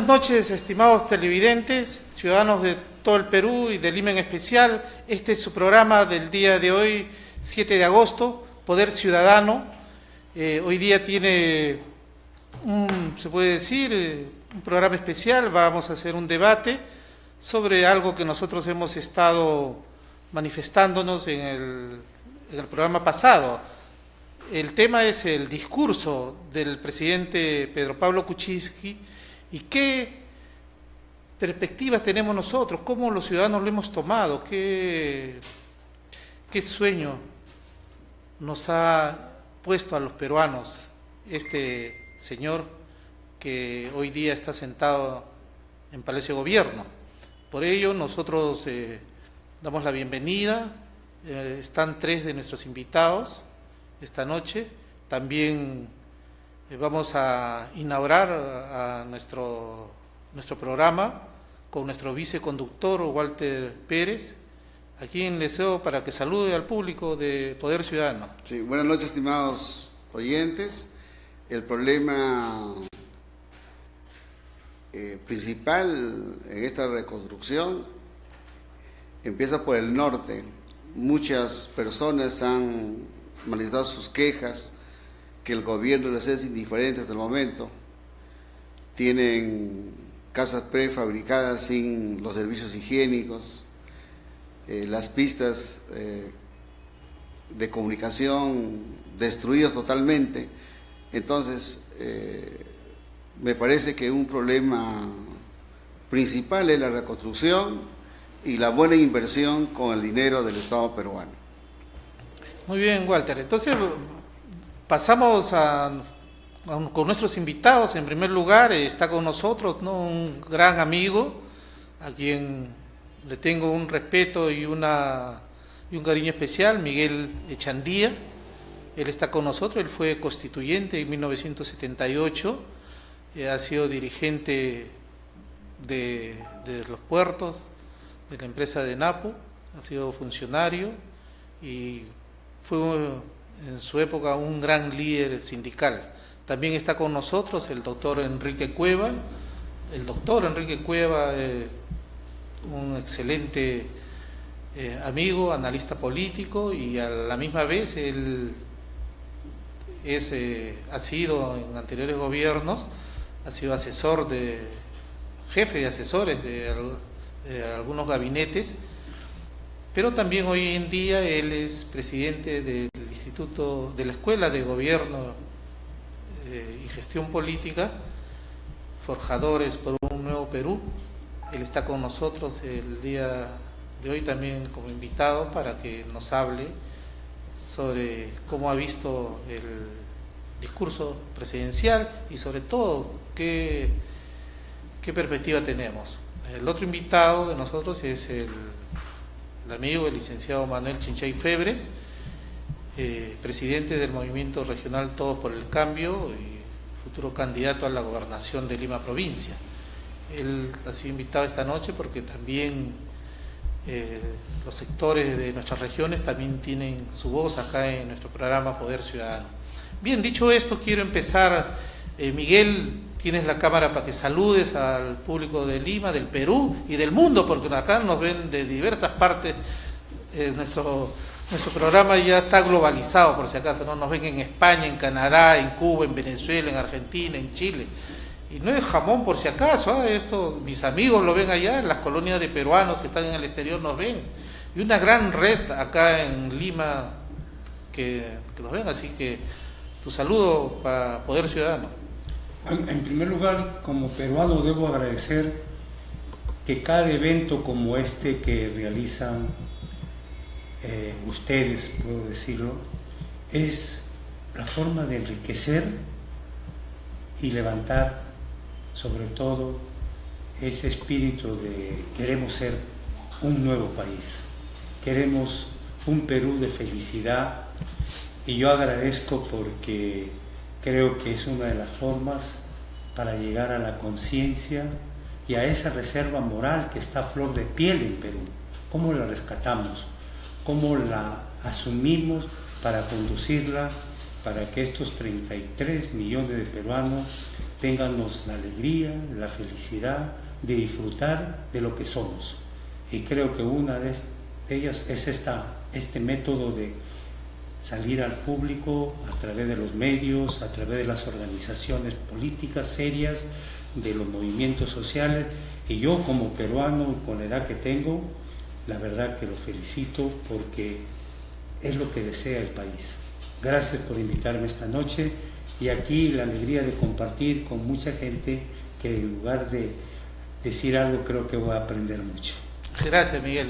Buenas noches, estimados televidentes, ciudadanos de todo el Perú y de Lima en especial. Este es su programa del día de hoy, 7 de agosto, Poder Ciudadano. Hoy día tiene, se puede decir, un programa especial. Vamos a hacer un debate sobre algo que nosotros hemos estado manifestándonos en el programa pasado. El tema es el discurso del presidente Pedro Pablo Kuczynski y qué perspectivas tenemos nosotros, cómo los ciudadanos lo hemos tomado, qué sueño nos ha puesto a los peruanos este señor que hoy día está sentado en Palacio de Gobierno. Por ello nosotros damos la bienvenida, están 3 de nuestros invitados esta noche. También vamos a inaugurar a nuestro programa con nuestro viceconductor Walter Pérez, a quien deseo para que salude al público de Poder Ciudadano. Sí, buenas noches, estimados oyentes. El problema principal en esta reconstrucción empieza por el norte. Muchas personas han manifestado sus quejas que el gobierno les es indiferente hasta el momento. Tienen casas prefabricadas sin los servicios higiénicos, las pistas de comunicación destruidas totalmente. Entonces, me parece que un problema principal es la reconstrucción y la buena inversión con el dinero del Estado peruano. Muy bien, Walter. Entonces, pasamos con nuestros invitados. En primer lugar, está con nosotros, ¿no?, un gran amigo, a quien le tengo un respeto y un cariño especial, Miguel Echandía. Él está con nosotros, él fue constituyente en 1978, ha sido dirigente de los puertos, de la empresa de Napo, ha sido funcionario y fue en su época un gran líder sindical. También está con nosotros el doctor Enrique Cueva. El doctor Enrique Cueva es un excelente amigo, analista político, y a la misma vez él ha sido en anteriores gobiernos, ha sido jefe de asesores de algunos gabinetes, pero también hoy en día él es presidente del Instituto de la Escuela de Gobierno y Gestión Política, Forjadores por un Nuevo Perú. Él está con nosotros el día de hoy también como invitado para que nos hable sobre cómo ha visto el discurso presidencial y sobre todo qué perspectiva tenemos. El otro invitado de nosotros es el amigo, el licenciado Manuel Chinchay Febres, presidente del Movimiento Regional Todos por el Cambio y futuro candidato a la gobernación de Lima Provincia. Él ha sido invitado esta noche porque también los sectores de nuestras regiones también tienen su voz acá en nuestro programa Poder Ciudadano. Bien, dicho esto, quiero empezar. Miguel, tienes la cámara para que saludes al público de Lima, del Perú y del mundo, porque acá nos ven de diversas partes. Nuestro programa ya está globalizado, por si acaso, ¿no? Nos ven en España, en Canadá, en Cuba, en Venezuela, en Argentina, en Chile. Y no es jamón por si acaso, esto mis amigos lo ven allá, en las colonias de peruanos que están en el exterior nos ven. Y una gran red acá en Lima que nos ven, así que tu saludo para Poder Ciudadano. En primer lugar, como peruano debo agradecer que cada evento como este que realizan ustedes, puedo decirlo, es la forma de enriquecer y levantar sobre todo ese espíritu de queremos ser un nuevo país, queremos un Perú de felicidad, y yo agradezco porque creo que es una de las formas para llegar a la conciencia y a esa reserva moral que está a flor de piel en Perú. ¿Cómo la rescatamos? ¿Cómo la asumimos para conducirla para que estos 33 millones de peruanos ténganos la alegría, la felicidad de disfrutar de lo que somos. Y creo que una de ellas es este método de salir al público a través de los medios, a través de las organizaciones políticas serias, de los movimientos sociales. Y yo como peruano, con la edad que tengo, la verdad que lo felicito porque es lo que desea el país. Gracias por invitarme esta noche y aquí la alegría de compartir con mucha gente que en lugar de decir algo creo que voy a aprender mucho. Gracias, Miguel.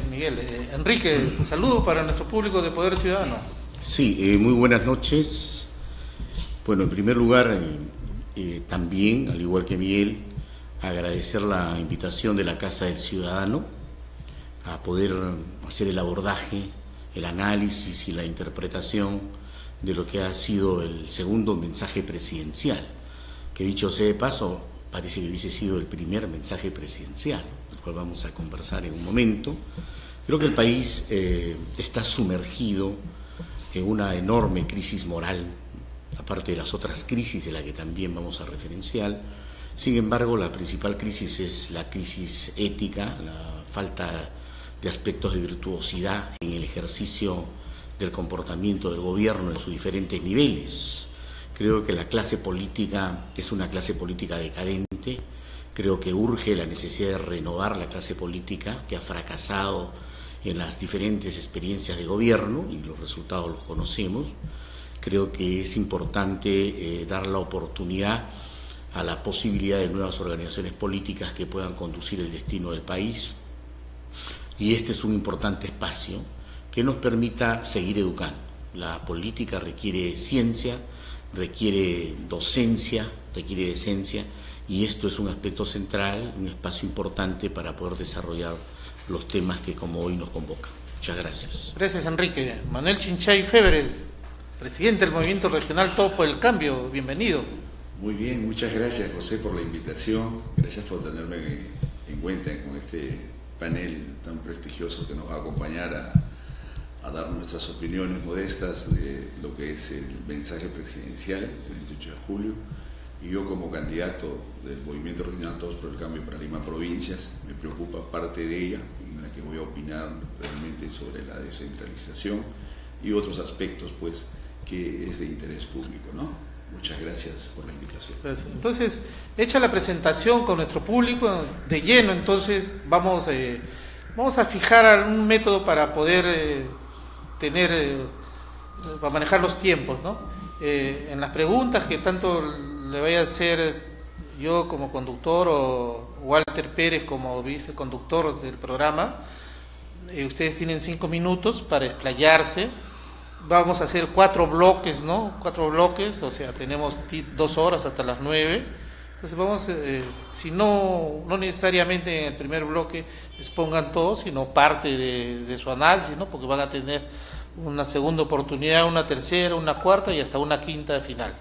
Enrique, saludos para nuestro público de Poder Ciudadano. Sí, muy buenas noches. Bueno, en primer lugar, también, al igual que Miguel, agradecer la invitación de la Casa del Ciudadano a poder hacer el abordaje, el análisis y la interpretación de lo que ha sido el segundo mensaje presidencial, que dicho sea de paso, parece que hubiese sido el primer mensaje presidencial, del cual vamos a conversar en un momento. Creo que el país está sumergido en una enorme crisis moral, aparte de las otras crisis de las que también vamos a referenciar. Sin embargo, la principal crisis es la crisis ética, la falta de aspectos de virtuosidad en el ejercicio del comportamiento del gobierno en sus diferentes niveles. Creo que la clase política es una clase política decadente. Creo que urge la necesidad de renovar la clase política que ha fracasado en las diferentes experiencias de gobierno y los resultados los conocemos. Creo que es importante dar la oportunidad a la posibilidad de nuevas organizaciones políticas que puedan conducir el destino del país. Y este es un importante espacio que nos permita seguir educando. La política requiere ciencia, requiere docencia, requiere decencia, y esto es un aspecto central, un espacio importante para poder desarrollar los temas que como hoy nos convocan. Muchas gracias. Gracias, Enrique. Manuel Chinchay Febres, presidente del Movimiento Regional Todos por el Cambio, bienvenido. Muy bien, muchas gracias, José, por la invitación. Gracias por tenerme en cuenta con este panel tan prestigioso que nos va a acompañar a dar nuestras opiniones modestas de lo que es el mensaje presidencial del 28 de julio. Y yo, como candidato del Movimiento Regional Todos por el Cambio para Lima Provincias, me preocupa parte de ella, en la que voy a opinar realmente sobre la descentralización y otros aspectos, pues, que es de interés público, ¿no? Muchas gracias por la invitación. Entonces, hecha la presentación con nuestro público de lleno, entonces vamos a fijar un método para poder para manejar los tiempos, ¿no? En las preguntas que tanto le vaya a hacer yo como conductor o Walter Pérez como viceconductor del programa, ustedes tienen 5 minutos para explayarse. Vamos a hacer 4 bloques, ¿no? 4 bloques, o sea, tenemos 2 horas hasta las 9. Entonces vamos, si no necesariamente en el primer bloque expongan todo, sino parte de su análisis, ¿no? Porque van a tener una segunda oportunidad, una tercera, una cuarta y hasta una quinta final.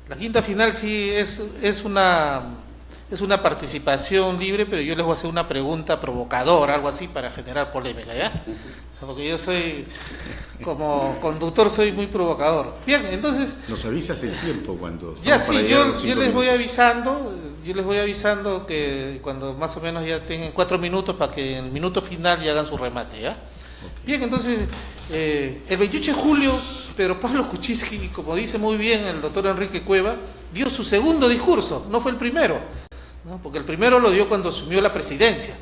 La quinta final sí es una participación libre, pero yo les voy a hacer una pregunta provocadora, algo así, para generar polémica, ¿ya? Porque yo soy, como conductor, soy muy provocador. Bien, entonces... Nos avisas el tiempo cuando... Ya sí, yo les voy avisando que cuando más o menos ya tengan 4 minutos para que en el minuto final ya hagan su remate, ¿ya? Okay. Bien, entonces, el 28 de julio, Pedro Pablo Kuczynski, como dice muy bien el doctor Enrique Cueva, dio su segundo discurso, no fue el primero, ¿no? Porque el primero lo dio cuando asumió la presidencia,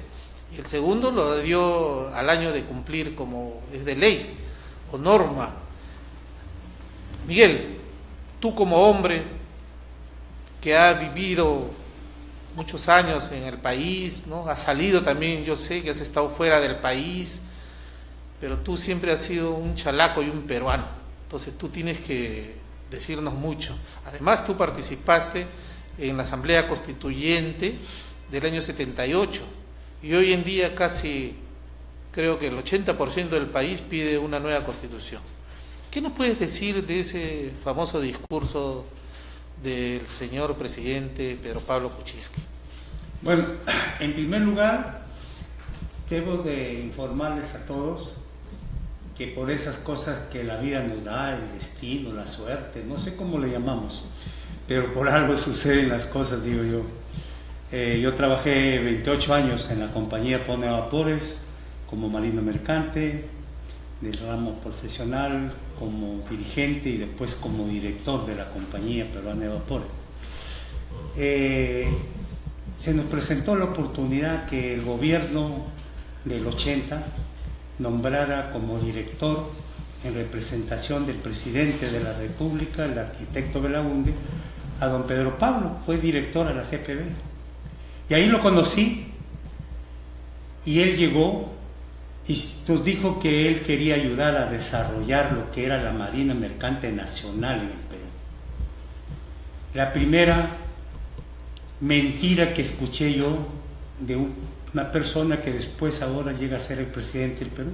y el segundo lo dio al año de cumplir, como es de ley o norma. Miguel, tú como hombre que ha vivido muchos años en el país, ¿no? Has salido también, yo sé que has estado fuera del país, pero tú siempre has sido un chalaco y un peruano, entonces tú tienes que decirnos mucho. Además, tú participaste en la Asamblea Constituyente del año 78, y hoy en día casi creo que el 80% del país pide una nueva constitución. ¿Qué nos puedes decir de ese famoso discurso del señor presidente Pedro Pablo Kuczynski? Bueno, en primer lugar, debo de informarles a todos que por esas cosas que la vida nos da, el destino, la suerte, no sé cómo le llamamos, pero por algo suceden las cosas, digo yo. Yo trabajé 28 años en la compañía Pone Vapores como marino mercante, del ramo profesional, como dirigente y después como director de la compañía peruana de vapores. Se nos presentó la oportunidad que el gobierno del 80 nombrara como director, en representación del presidente de la República, el arquitecto Belaunde, a don Pedro Pablo. Fue director a la CPB. Y ahí lo conocí, y él llegó y nos dijo que él quería ayudar a desarrollar lo que era la Marina Mercante Nacional en el Perú. La primera mentira que escuché yo de una persona que después ahora llega a ser el presidente del Perú.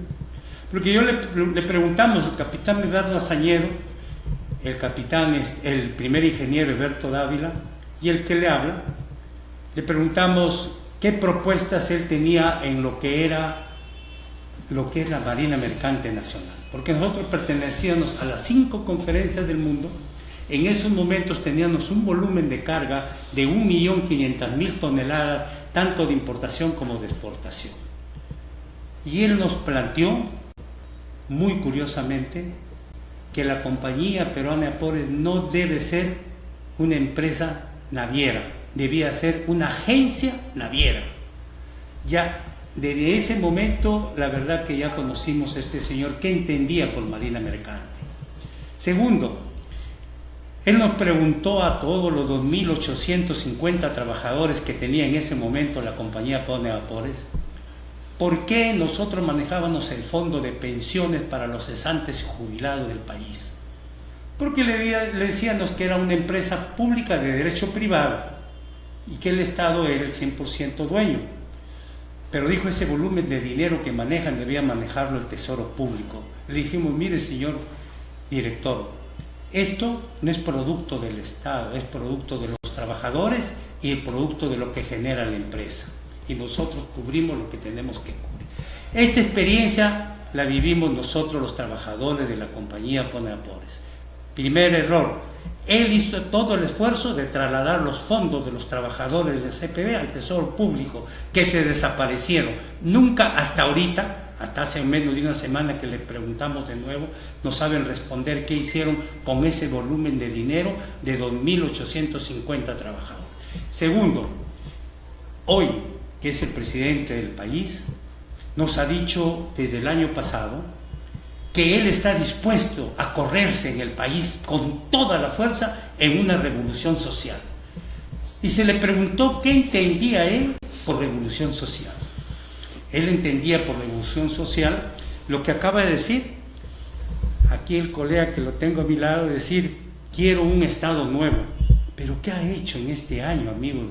Porque yo le preguntamos, el capitán Medardo Azañedo, el capitán es el primer ingeniero Eberto Dávila, y el que le habla, le preguntamos qué propuestas él tenía en lo que es la Marina Mercante Nacional. Porque nosotros pertenecíamos a las 5 conferencias del mundo. En esos momentos teníamos un volumen de carga de 1.500.000 toneladas, tanto de importación como de exportación. Y él nos planteó, muy curiosamente, que la compañía peruana de vapores no debe ser una empresa naviera, debía ser una agencia naviera. Ya desde ese momento, la verdad que ya conocimos a este señor que entendía por marina mercante. Segundo, él nos preguntó a todos los 2.850 trabajadores que tenía en ese momento la compañía Pone Vapores, ¿por qué nosotros manejábamos el fondo de pensiones para los cesantes y jubilados del país? Porque le decíamos que era una empresa pública de derecho privado y que el Estado era el 100% dueño. Pero dijo, ese volumen de dinero que manejan debía manejarlo el Tesoro Público. Le dijimos, mire señor director, esto no es producto del Estado, es producto de los trabajadores y el producto de lo que genera la empresa. Y nosotros cubrimos lo que tenemos que cubrir. Esta experiencia la vivimos nosotros los trabajadores de la compañía Pone Vapores. Primer error, él hizo todo el esfuerzo de trasladar los fondos de los trabajadores del CPB al Tesoro Público, que se desaparecieron. Nunca hasta ahorita, hasta hace menos de una semana que le preguntamos de nuevo, no saben responder qué hicieron con ese volumen de dinero de 2.850 trabajadores. Segundo, hoy, que es el presidente del país, nos ha dicho desde el año pasado que él está dispuesto a correrse en el país con toda la fuerza en una revolución social. Y se le preguntó qué entendía él por revolución social. Él entendía por revolución social lo que acaba de decir. Aquí el colega que lo tengo a mi lado, decir, quiero un Estado nuevo. Pero ¿qué ha hecho en este año, amigos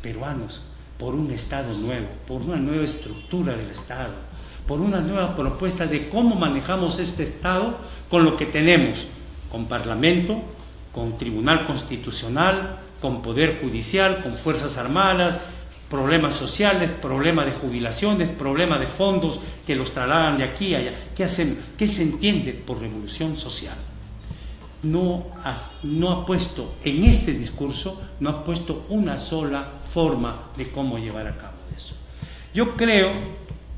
peruanos? Por un Estado nuevo, por una nueva estructura del Estado, por una nueva propuesta de cómo manejamos este Estado con lo que tenemos, con Parlamento, con Tribunal Constitucional, con Poder Judicial, con Fuerzas Armadas, problemas sociales, problemas de jubilaciones, problemas de fondos que los trasladan de aquí a allá. ¿Qué hacemos? ¿Qué se entiende por revolución social? No ha puesto en este discurso, no ha puesto una sola forma de cómo llevar a cabo eso. Yo creo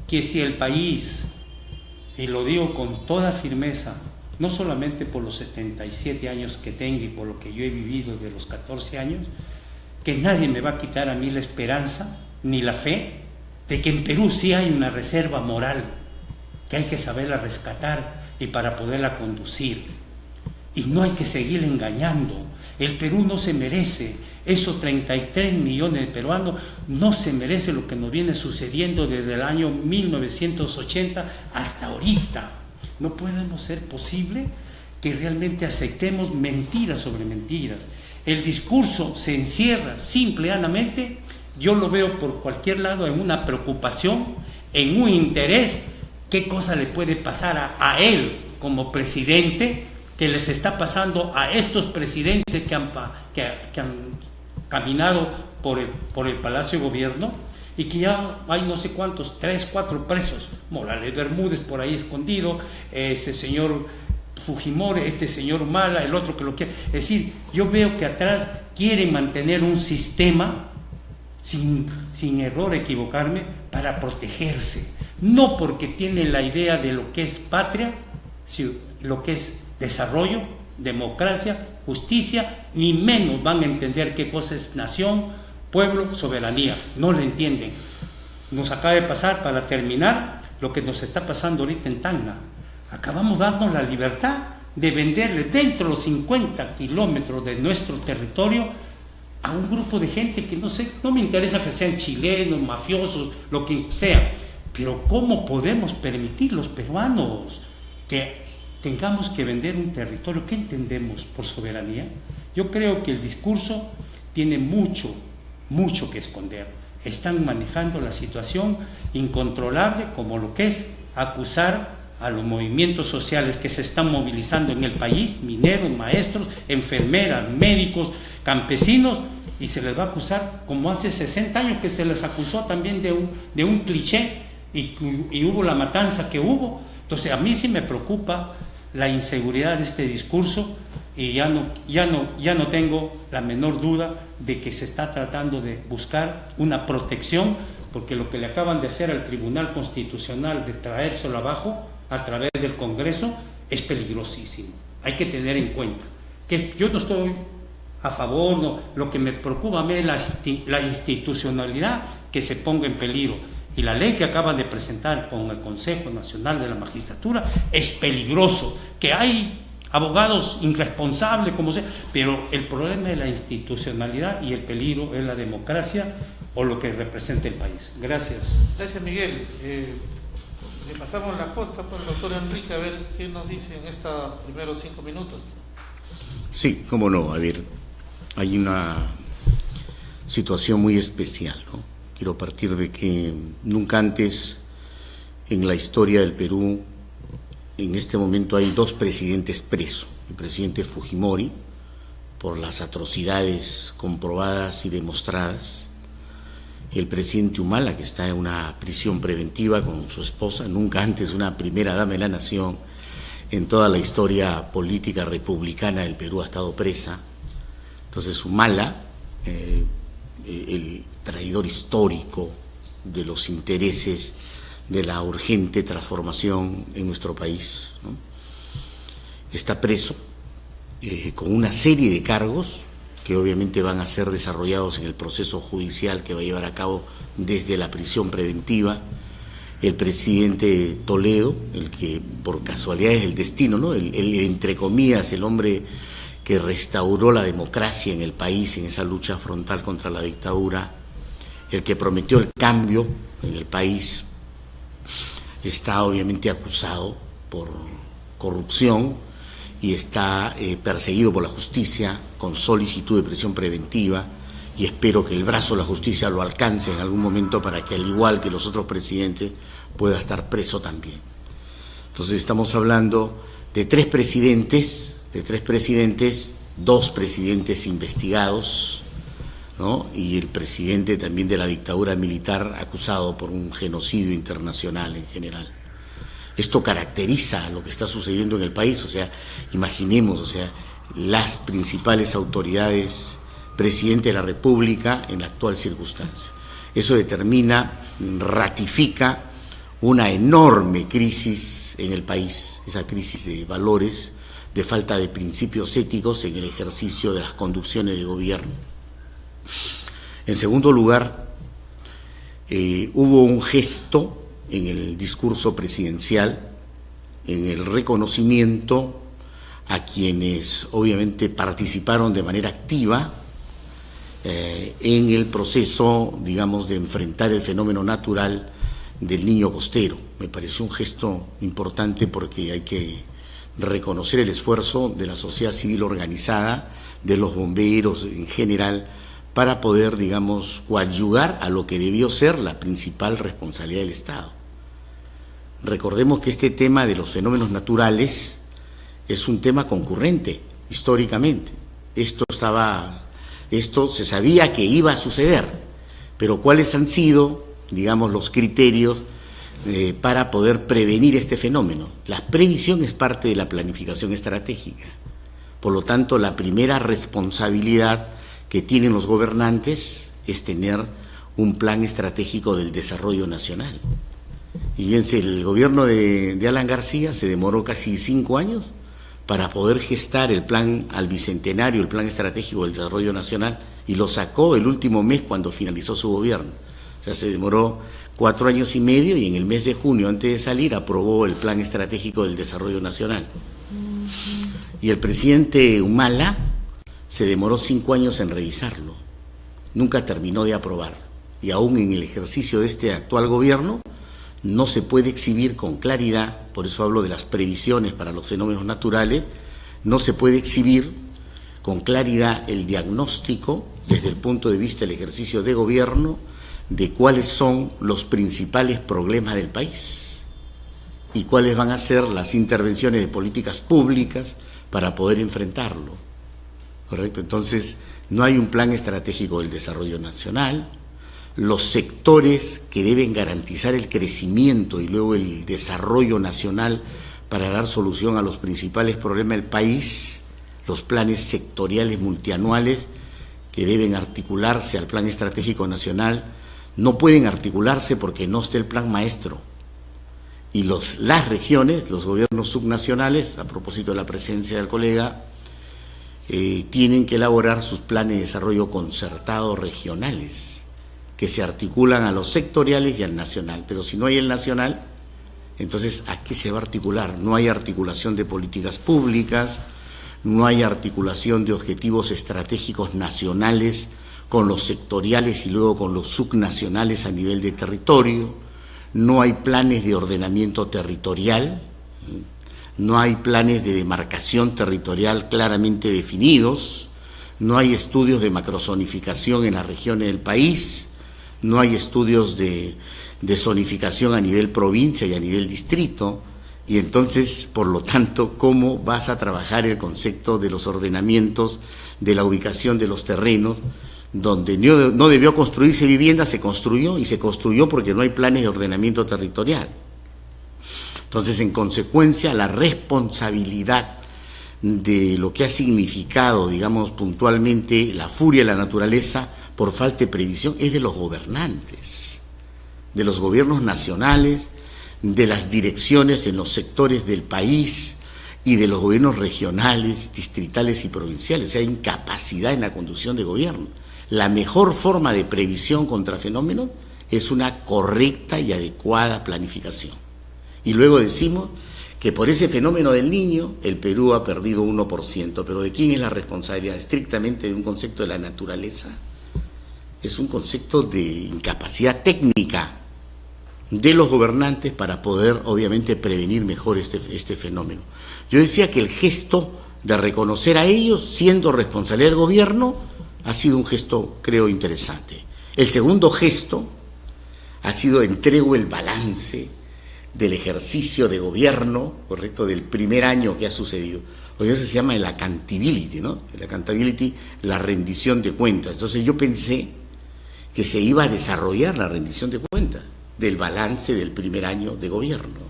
que si el país, y lo digo con toda firmeza, no solamente por los 77 años que tengo y por lo que yo he vivido desde los 14 años, que nadie me va a quitar a mí la esperanza ni la fe de que en Perú sí hay una reserva moral que hay que saberla rescatar y para poderla conducir. Y no hay que seguir engañando. El Perú no se merece, esos 33 millones de peruanos no se merece lo que nos viene sucediendo desde el año 1980 hasta ahorita. No podemos ser posible que realmente aceptemos mentiras sobre mentiras. El discurso se encierra simple y llanamente, yo lo veo por cualquier lado, en una preocupación, en un interés, qué cosa le puede pasar a él como presidente, que les está pasando a estos presidentes que han caminado por el Palacio de Gobierno y que ya hay no sé cuántos, 3, 4 presos. Morales Bermúdez por ahí escondido, ese señor Fujimori, este señor Humala, el otro que lo quiere. Es decir, yo veo que atrás quieren mantener un sistema, sin error equivocarme, para protegerse. No porque tienen la idea de lo que es patria, lo que es desarrollo, democracia, justicia, ni menos van a entender qué cosa es nación, pueblo, soberanía. No lo entienden. Nos acaba de pasar, para terminar, lo que nos está pasando ahorita en Tacna. Acabamos dando la libertad de venderle dentro de los 50 kilómetros de nuestro territorio a un grupo de gente que no me interesa que sean chilenos, mafiosos, lo que sea, pero ¿cómo podemos permitir los peruanos que tengamos que vender un territorio? ¿Qué entendemos por soberanía? Yo creo que el discurso tiene mucho que esconder. Están manejando la situación incontrolable, como lo que es acusar a los movimientos sociales que se están movilizando en el país, mineros, maestros, enfermeras, médicos, campesinos, y se les va a acusar como hace 60 años que se les acusó también de un cliché y hubo la matanza que hubo. Entonces a mí sí me preocupa la inseguridad de este discurso, y ya no tengo la menor duda de que se está tratando de buscar una protección, porque lo que le acaban de hacer al Tribunal Constitucional de traérselo abajo a través del Congreso es peligrosísimo. Hay que tener en cuenta que yo no estoy a favor, no, lo que me preocupa a mí es la institucionalidad que se ponga en peligro. Y la ley que acaban de presentar con el Consejo Nacional de la Magistratura es peligroso, que hay abogados irresponsables, como sea, pero el problema es la institucionalidad y el peligro es la democracia o lo que representa el país. Gracias. Gracias, Miguel. Le pasamos la posta por el doctor Enrique a ver qué nos dice en estos primeros 5 minutos. Sí, cómo no. A ver, hay una situación muy especial, ¿no? Quiero partir de que nunca antes en la historia del Perú, en este momento hay 2 presidentes presos. El presidente Fujimori, por las atrocidades comprobadas y demostradas. El presidente Humala, que está en una prisión preventiva con su esposa. Nunca antes una primera dama de la nación en toda la historia política republicana del Perú ha estado presa. Entonces Humala, el traidor histórico de los intereses de la urgente transformación en nuestro país, ¿no? Está preso con una serie de cargos que obviamente van a ser desarrollados en el proceso judicial que va a llevar a cabo desde la prisión preventiva. El presidente Toledo, el que por casualidades del destino, ¿no? el entre comillas, el hombre que restauró la democracia en el país en esa lucha frontal contra la dictadura, el que prometió el cambio en el país, está obviamente acusado por corrupción y está perseguido por la justicia con solicitud de prisión preventiva, y espero que el brazo de la justicia lo alcance en algún momento para que, al igual que los otros presidentes, pueda estar preso también. Entonces estamos hablando de 3 presidentes, 2 presidentes investigados, ¿no? Y el presidente también de la dictadura militar acusado por un genocidio internacional en general. Esto caracteriza lo que está sucediendo en el país, o sea, imaginemos, o sea, las principales autoridades, presidente de la República en la actual circunstancia. Eso determina, ratifica una enorme crisis en el país, esa crisis de valores, de falta de principios éticos en el ejercicio de las conducciones de gobierno. En segundo lugar, hubo un gesto en el discurso presidencial, en el reconocimiento a quienes obviamente participaron de manera activa en el proceso, digamos, de enfrentar el fenómeno natural del Niño Costero. Me pareció un gesto importante porque hay que reconocer el esfuerzo de la sociedad civil organizada, de los bomberos en general, para poder, digamos, coadyuvar a lo que debió ser la principal responsabilidad del Estado. Recordemos que este tema de los fenómenos naturales es un tema concurrente históricamente. Esto se sabía que iba a suceder, pero ¿cuáles han sido, digamos, los criterios para poder prevenir este fenómeno. La previsión es parte de la planificación estratégica. Por lo tanto, la primera responsabilidad que tienen los gobernantes es tener un plan estratégico del desarrollo nacional. Y fíjense, el gobierno de Alan García se demoró casi 5 años para poder gestar el plan al bicentenario, el plan estratégico del desarrollo nacional, y lo sacó el último mes cuando finalizó su gobierno. O sea, se demoró 4 años y medio y en el mes de junio, antes de salir, aprobó el plan estratégico del desarrollo nacional. Y el presidente Humala se demoró 5 años en revisarlo, nunca terminó de aprobar. Y aún en el ejercicio de este actual gobierno no se puede exhibir con claridad, por eso hablo de las previsiones para los fenómenos naturales, no se puede exhibir con claridad el diagnóstico desde el punto de vista del ejercicio de gobierno de cuáles son los principales problemas del país y cuáles van a ser las intervenciones de políticas públicas para poder enfrentarlo. ¿Correcto? Entonces, no hay un plan estratégico del desarrollo nacional. Los sectores que deben garantizar el crecimiento y luego el desarrollo nacional para dar solución a los principales problemas del país, los planes sectoriales multianuales que deben articularse al plan estratégico nacional, no pueden articularse porque no está el plan maestro. Y las regiones, los gobiernos subnacionales, a propósito de la presencia del colega, tienen que elaborar sus planes de desarrollo concertado regionales, que se articulan a los sectoriales y al nacional. Pero si no hay el nacional, entonces ¿a qué se va a articular? No hay articulación de políticas públicas, no hay articulación de objetivos estratégicos nacionales con los sectoriales y luego con los subnacionales a nivel de territorio, no hay planes de ordenamiento territorial, no hay planes de demarcación territorial claramente definidos, no hay estudios de macrozonificación en las regiones del país, no hay estudios de zonificación a nivel provincia y a nivel distrito, y entonces, por lo tanto, ¿cómo vas a trabajar el concepto de los ordenamientos, de la ubicación de los terrenos? Donde no debió construirse vivienda, se construyó, y se construyó porque no hay planes de ordenamiento territorial. Entonces, en consecuencia, la responsabilidad de lo que ha significado, digamos, puntualmente la furia de la naturaleza por falta de previsión es de los gobernantes, de los gobiernos nacionales, de las direcciones en los sectores del país y de los gobiernos regionales, distritales y provinciales. O sea, hay incapacidad en la conducción de gobierno. La mejor forma de previsión contra fenómenos es una correcta y adecuada planificación. Y luego decimos que por ese fenómeno del Niño el Perú ha perdido 1%, pero ¿de quién es la responsabilidad? Estrictamente de un concepto de la naturaleza. Es un concepto de incapacidad técnica de los gobernantes para poder, obviamente, prevenir mejor este fenómeno. Yo decía que el gesto de reconocer a ellos, siendo responsabilidad del gobierno, ha sido un gesto, creo, interesante. El segundo gesto ha sido entrego el balance del ejercicio de gobierno, correcto, del primer año que ha sucedido. Hoy eso se llama el accountability, ¿no? El accountability, la rendición de cuentas. Entonces yo pensé que se iba a desarrollar la rendición de cuentas del balance del primer año de gobierno.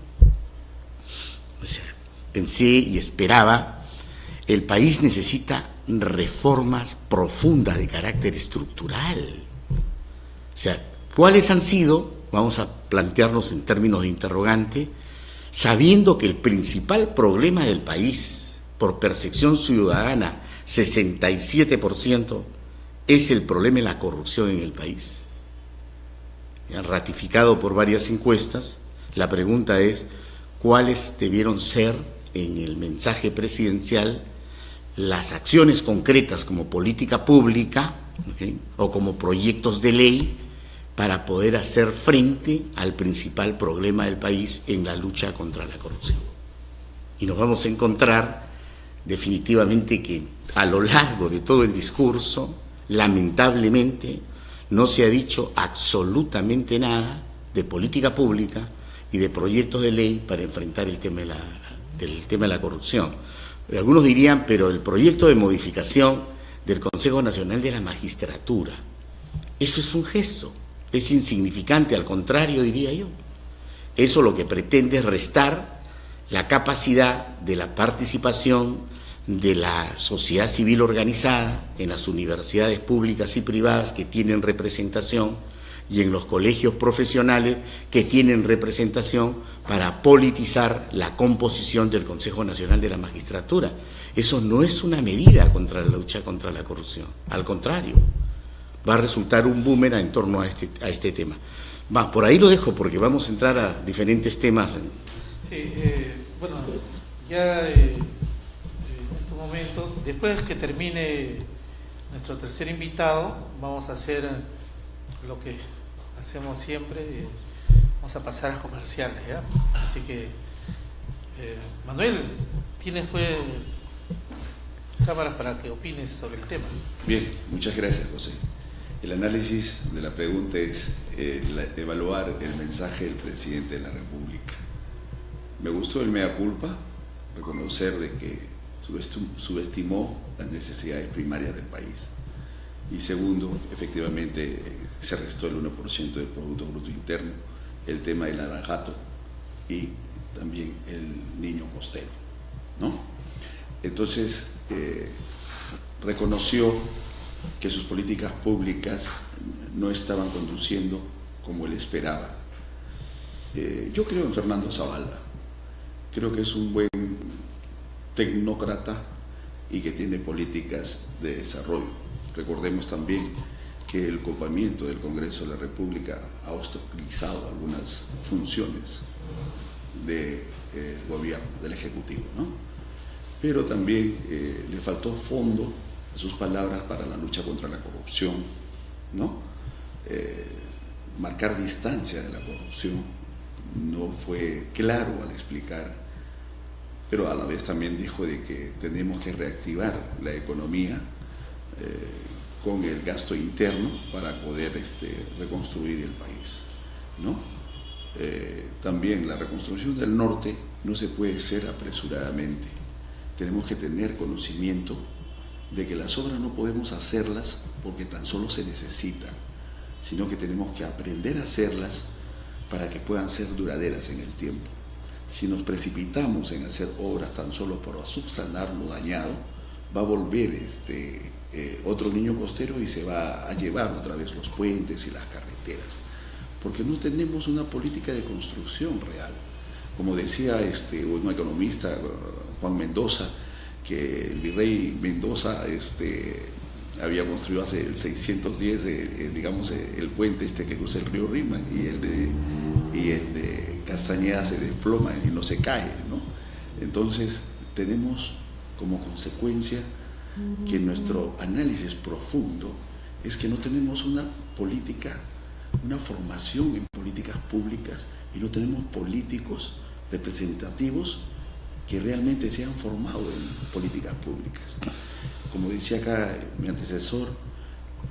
O sea, pensé y esperaba, el país necesita reformas profundas de carácter estructural. O sea, ¿cuáles han sido? Vamos a plantearnos en términos de interrogante, sabiendo que el principal problema del país, por percepción ciudadana, 67%, es el problema de la corrupción en el país. Ratificado por varias encuestas, la pregunta es, ¿cuáles debieron ser en el mensaje presidencial las acciones concretas como política pública, ¿okay?, o como proyectos de ley para poder hacer frente al principal problema del país en la lucha contra la corrupción? Y nos vamos a encontrar definitivamente que a lo largo de todo el discurso, lamentablemente, no se ha dicho absolutamente nada de política pública y de proyectos de ley para enfrentar el tema de la corrupción. Algunos dirían, pero el proyecto de modificación del Consejo Nacional de la Magistratura, eso es un gesto, es insignificante, al contrario, diría yo. Eso lo que pretende es restar la capacidad de la participación de la sociedad civil organizada en las universidades públicas y privadas que tienen representación y en los colegios profesionales que tienen representación para politizar la composición del Consejo Nacional de la Magistratura. Eso no es una medida contra la lucha contra la corrupción, al contrario, va a resultar un boomerang en torno a este tema. Por ahí lo dejo porque vamos a entrar a diferentes temas. Sí, bueno, ya en estos momentos, después que termine nuestro tercer invitado, vamos a hacer lo que hacemos siempre, vamos a pasar a comerciales, ¿ya? Así que, Manuel, tienes pues cámaras para que opines sobre el tema. Bien, muchas gracias, José. El análisis de la pregunta es evaluar el mensaje del presidente de la República. Me gustó el mea culpa, reconocer de que subestimó las necesidades primarias del país. Y segundo, efectivamente se restó el 1% del Producto Bruto Interno, el tema del naranjato y también el niño costero, ¿no? Entonces, reconoció que sus políticas públicas no estaban conduciendo como él esperaba. Yo creo en Fernando Zavala, creo que es un buen tecnócrata y que tiene políticas de desarrollo. Recordemos también que el copamiento del Congreso de la República ha obstaculizado algunas funciones del gobierno, del Ejecutivo, ¿no? Pero también le faltó fondo a sus palabras para la lucha contra la corrupción, ¿no? Marcar distancia de la corrupción, no fue claro al explicar, pero a la vez también dijo de que tenemos que reactivar la economía con el gasto interno para poder reconstruir el país, ¿no? También la reconstrucción del norte no se puede hacer apresuradamente. Tenemos que tener conocimiento de que las obras no podemos hacerlas porque tan solo se necesitan, sino que tenemos que aprender a hacerlas para que puedan ser duraderas en el tiempo. Si nos precipitamos en hacer obras tan solo para subsanar lo dañado, va a volver otro niño costero y se va a llevar otra vez los puentes y las carreteras, porque no tenemos una política de construcción real. Como decía un economista, Juan Mendoza, que el virrey Mendoza había construido hace el 610 el puente que cruza el río Rímac, y el de Castañeda se desploma y no se cae, ¿no? Entonces tenemos como consecuencia que nuestro análisis profundo es que no tenemos una política, una formación en políticas públicas, y no tenemos políticos representativos que realmente se han formado en políticas públicas. Como decía acá mi antecesor,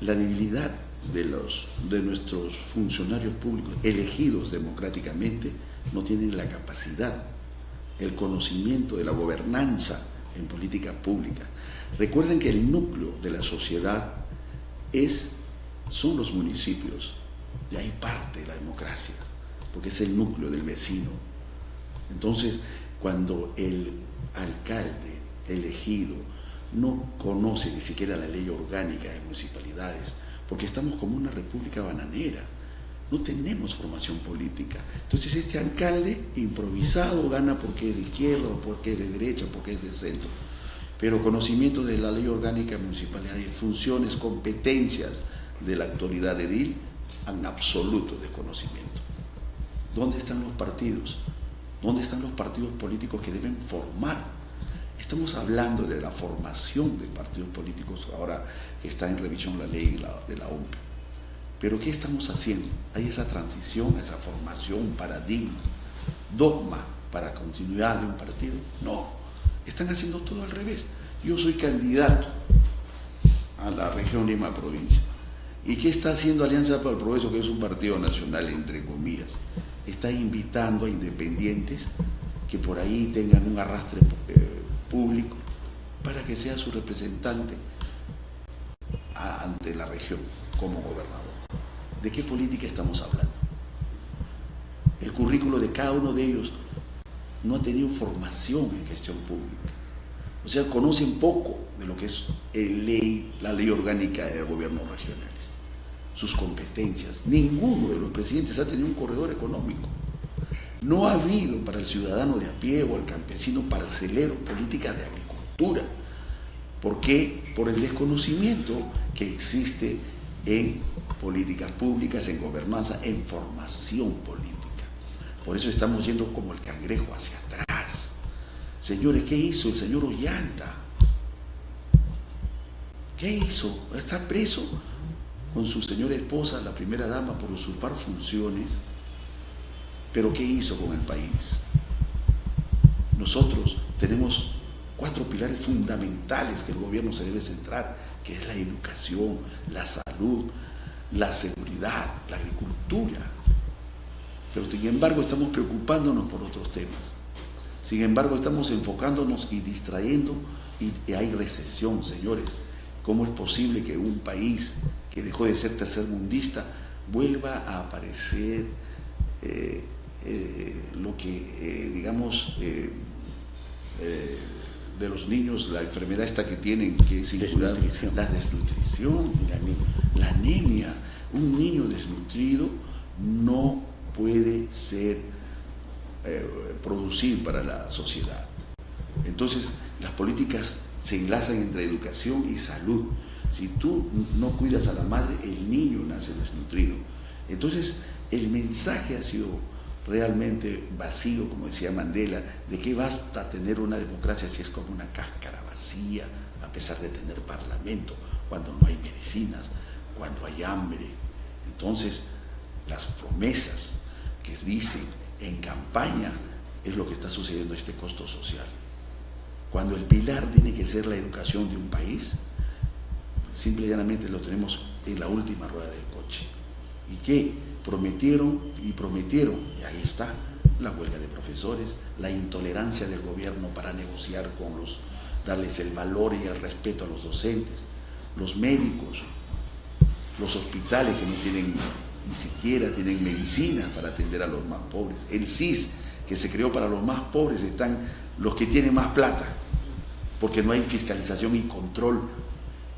la debilidad de nuestros funcionarios públicos elegidos democráticamente no tienen la capacidad, el conocimiento de la gobernanza en política pública. Recuerden que el núcleo de la sociedad son los municipios, de ahí parte la democracia, porque es el núcleo del vecino. Entonces, cuando el alcalde elegido no conoce ni siquiera la ley orgánica de municipalidades, porque estamos como una república bananera, no tenemos formación política. Entonces este alcalde improvisado gana porque es de izquierda, o porque es de derecha, porque es de centro. Pero conocimiento de la ley orgánica de municipalidades, funciones, competencias de la autoridad edil, en absoluto desconocimiento. ¿Dónde están los partidos? ¿Dónde están los partidos políticos que deben formar? Estamos hablando de la formación de partidos políticos ahora que está en revisión la ley de la OMP. Pero ¿qué estamos haciendo? ¿Hay esa transición, esa formación, paradigma, dogma para continuidad de un partido? No, están haciendo todo al revés. Yo soy candidato a la región Lima provincia. ¿Y qué está haciendo Alianza para el Progreso, que es un partido nacional, entre comillas? Está invitando a independientes que por ahí tengan un arrastre público para que sea su representante ante la región como gobernador. ¿De qué política estamos hablando? El currículo de cada uno de ellos no ha tenido formación en gestión pública. O sea, conocen poco de lo que es la ley orgánica de gobiernos regionales, sus competencias. Ninguno de los presidentes ha tenido un corredor económico. No ha habido para el ciudadano de a pie o el campesino parcelero políticas de agricultura. ¿Por qué? Por el desconocimiento que existe en políticas públicas, en gobernanza, en formación política. Por eso estamos yendo como el cangrejo hacia atrás. Señores, ¿qué hizo el señor Ollanta? ¿Qué hizo? Está preso con su señora esposa, la primera dama, por usurpar funciones. Pero ¿qué hizo con el país? Nosotros tenemos 4 pilares fundamentales que el gobierno se debe centrar, que es la educación, la salud, la seguridad, la agricultura. Pero sin embargo estamos preocupándonos por otros temas. Sin embargo estamos enfocándonos y distrayendo y hay recesión, señores. ¿Cómo es posible que un país que dejó de ser tercermundista vuelva a aparecer lo que, de los niños, la enfermedad esta que tienen, que es incurable, la desnutrición, la anemia? Un niño desnutrido no puede ser producir para la sociedad. Entonces, las políticas se enlazan entre educación y salud. Si tú no cuidas a la madre, el niño nace desnutrido. Entonces, el mensaje ha sido realmente vacío, como decía Mandela, de que basta tener una democracia si es como una cáscara vacía, a pesar de tener parlamento, cuando no hay medicinas, cuando hay hambre. Entonces, las promesas que dicen en campaña es lo que está sucediendo, este costo social. Cuando el pilar tiene que ser la educación de un país, simple y llanamente lo tenemos en la última rueda del coche. ¿Y qué? Prometieron, y ahí está la huelga de profesores, la intolerancia del gobierno para negociar con darles el valor y el respeto a los docentes, los médicos, los hospitales que no tienen, ni siquiera tienen medicina para atender a los más pobres, el CIS que se creó para los más pobres, están los que tienen más plata, porque no hay fiscalización y control,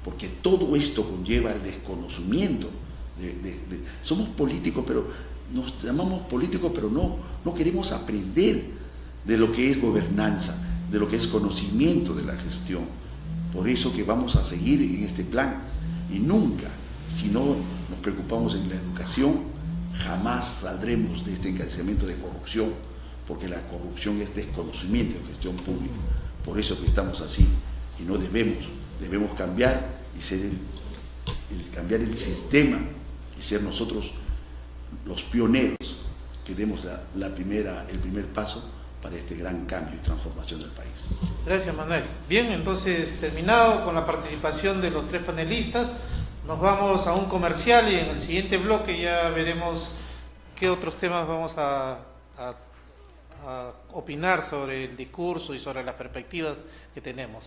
porque todo esto conlleva el desconocimiento. Somos políticos, pero nos llamamos políticos, pero no queremos aprender de lo que es gobernanza, de lo que es conocimiento de la gestión. Por eso que vamos a seguir en este plan, y nunca, si no nos preocupamos en la educación, jamás saldremos de este encarecimiento de corrupción, porque la corrupción es desconocimiento de gestión pública. Por eso que estamos así, y no debemos cambiar y ser cambiar el sistema y ser nosotros los pioneros que demos el primer paso para este gran cambio y transformación del país. Gracias, Manuel. Bien, entonces, terminado con la participación de los 3 panelistas, nos vamos a un comercial y en el siguiente bloque ya veremos qué otros temas vamos a opinar sobre el discurso y sobre las perspectivas que tenemos.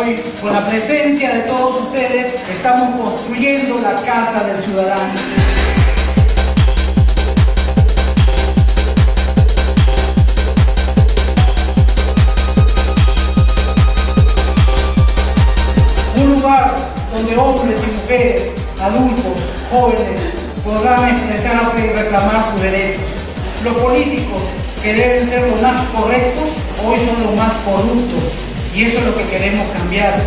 Hoy, con la presencia de todos ustedes, estamos construyendo la Casa del Ciudadano. Un lugar donde hombres y mujeres, adultos, jóvenes, podrán expresarse y reclamar sus derechos. Los políticos, que deben ser los más correctos, hoy son los más corruptos, y eso es lo que queremos cambiar.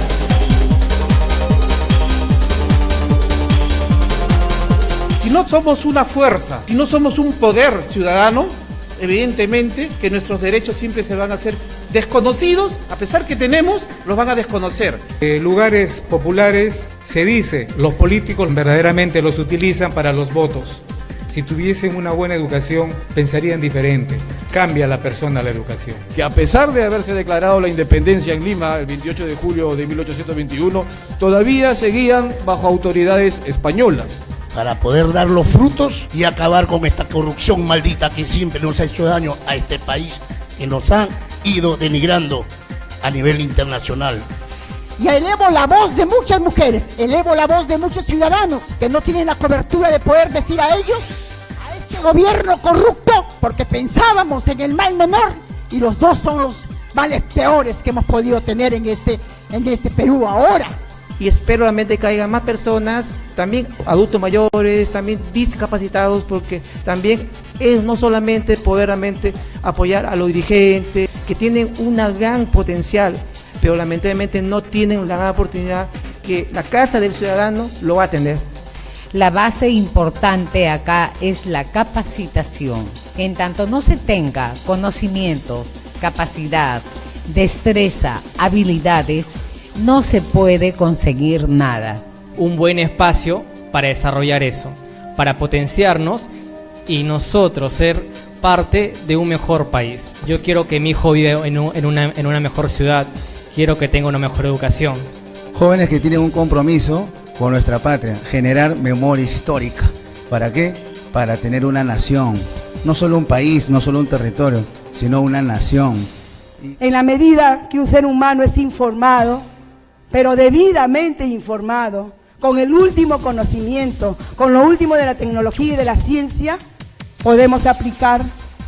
Si no somos una fuerza, si no somos un poder ciudadano, evidentemente que nuestros derechos siempre se van a hacer desconocidos, a pesar que tenemos, los van a desconocer. Lugares populares, se dice, los políticos verdaderamente los utilizan para los votos. Si tuviesen una buena educación, pensarían diferente. Cambia la persona la educación. Que a pesar de haberse declarado la independencia en Lima el 28 de julio de 1821, todavía seguían bajo autoridades españolas. Para poder dar los frutos y acabar con esta corrupción maldita que siempre nos ha hecho daño a este país, que nos han ido denigrando a nivel internacional. Y elevo la voz de muchas mujeres, elevo la voz de muchos ciudadanos que no tienen la cobertura de poder decir a ellos, a este gobierno corrupto, porque pensábamos en el mal menor y los dos son los males peores que hemos podido tener en este Perú ahora. Y espero realmente que haya más personas, también adultos mayores, también discapacitados, porque también es no solamente poder realmente apoyar a los dirigentes que tienen una gran potencial, pero lamentablemente no tienen la gran oportunidad que la Casa del Ciudadano lo va a tener. La base importante acá es la capacitación. En tanto no se tenga conocimiento, capacidad, destreza, habilidades, no se puede conseguir nada. Un buen espacio para desarrollar eso, para potenciarnos y nosotros ser parte de un mejor país. Yo quiero que mi hijo viva en una mejor ciudad. Quiero que tenga una mejor educación. Jóvenes que tienen un compromiso con nuestra patria, generar memoria histórica. ¿Para qué? Para tener una nación, no solo un país, no solo un territorio, sino una nación. En la medida que un ser humano es informado, pero debidamente informado, con el último conocimiento, con lo último de la tecnología y de la ciencia, podemos aplicar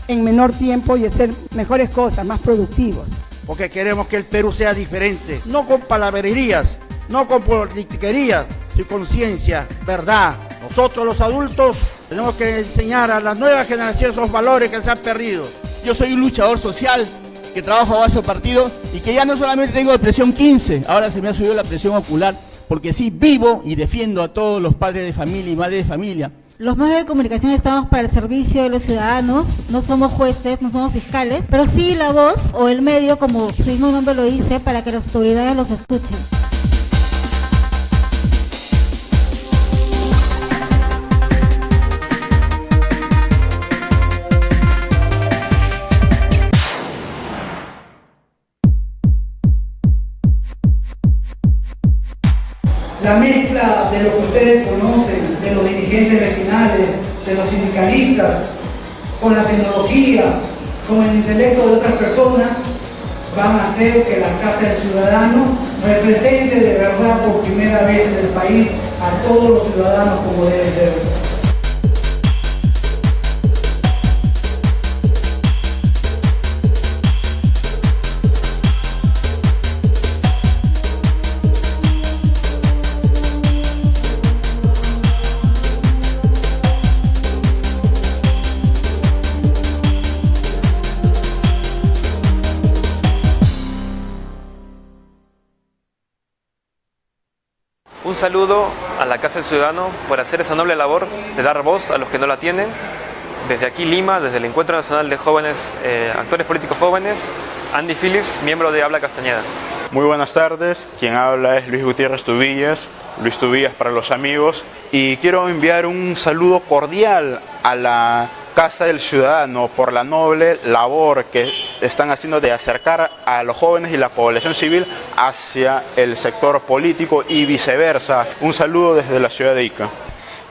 en menor tiempo y hacer mejores cosas, más productivos. Porque queremos que el Perú sea diferente, no con palabrerías, no con politiquerías, sino con ciencia, verdad. Nosotros los adultos tenemos que enseñar a las nuevas generaciones esos valores que se han perdido. Yo soy un luchador social que trabajo a base de partido y que ya no solamente tengo presión 15, ahora se me ha subido la presión ocular, porque sí vivo y defiendo a todos los padres de familia y madres de familia. Los medios de comunicación estamos para el servicio de los ciudadanos, no somos jueces, no somos fiscales, pero sí la voz o el medio, como su mismo nombre lo dice, para que las autoridades los escuchen. La mezcla de lo que ustedes conocen, de los dirigentes vecinales, de los sindicalistas, con la tecnología, con el intelecto de otras personas, van a hacer que la Casa del Ciudadano represente de verdad por primera vez en el país a todos los ciudadanos como debe ser. Un saludo a la Casa del Ciudadano por hacer esa noble labor de dar voz a los que no la tienen. Desde aquí Lima, desde el Encuentro Nacional de Jóvenes, Actores Políticos Jóvenes, Andy Phillips, miembro de Habla Castañeda. Muy buenas tardes, quien habla es Luis Gutiérrez Tubillas, Luis Tubillas para los amigos, y quiero enviar un saludo cordial a la Casa del Ciudadano por la noble labor que están haciendo de acercar a los jóvenes y la población civil hacia el sector político y viceversa. Un saludo desde la ciudad de Ica.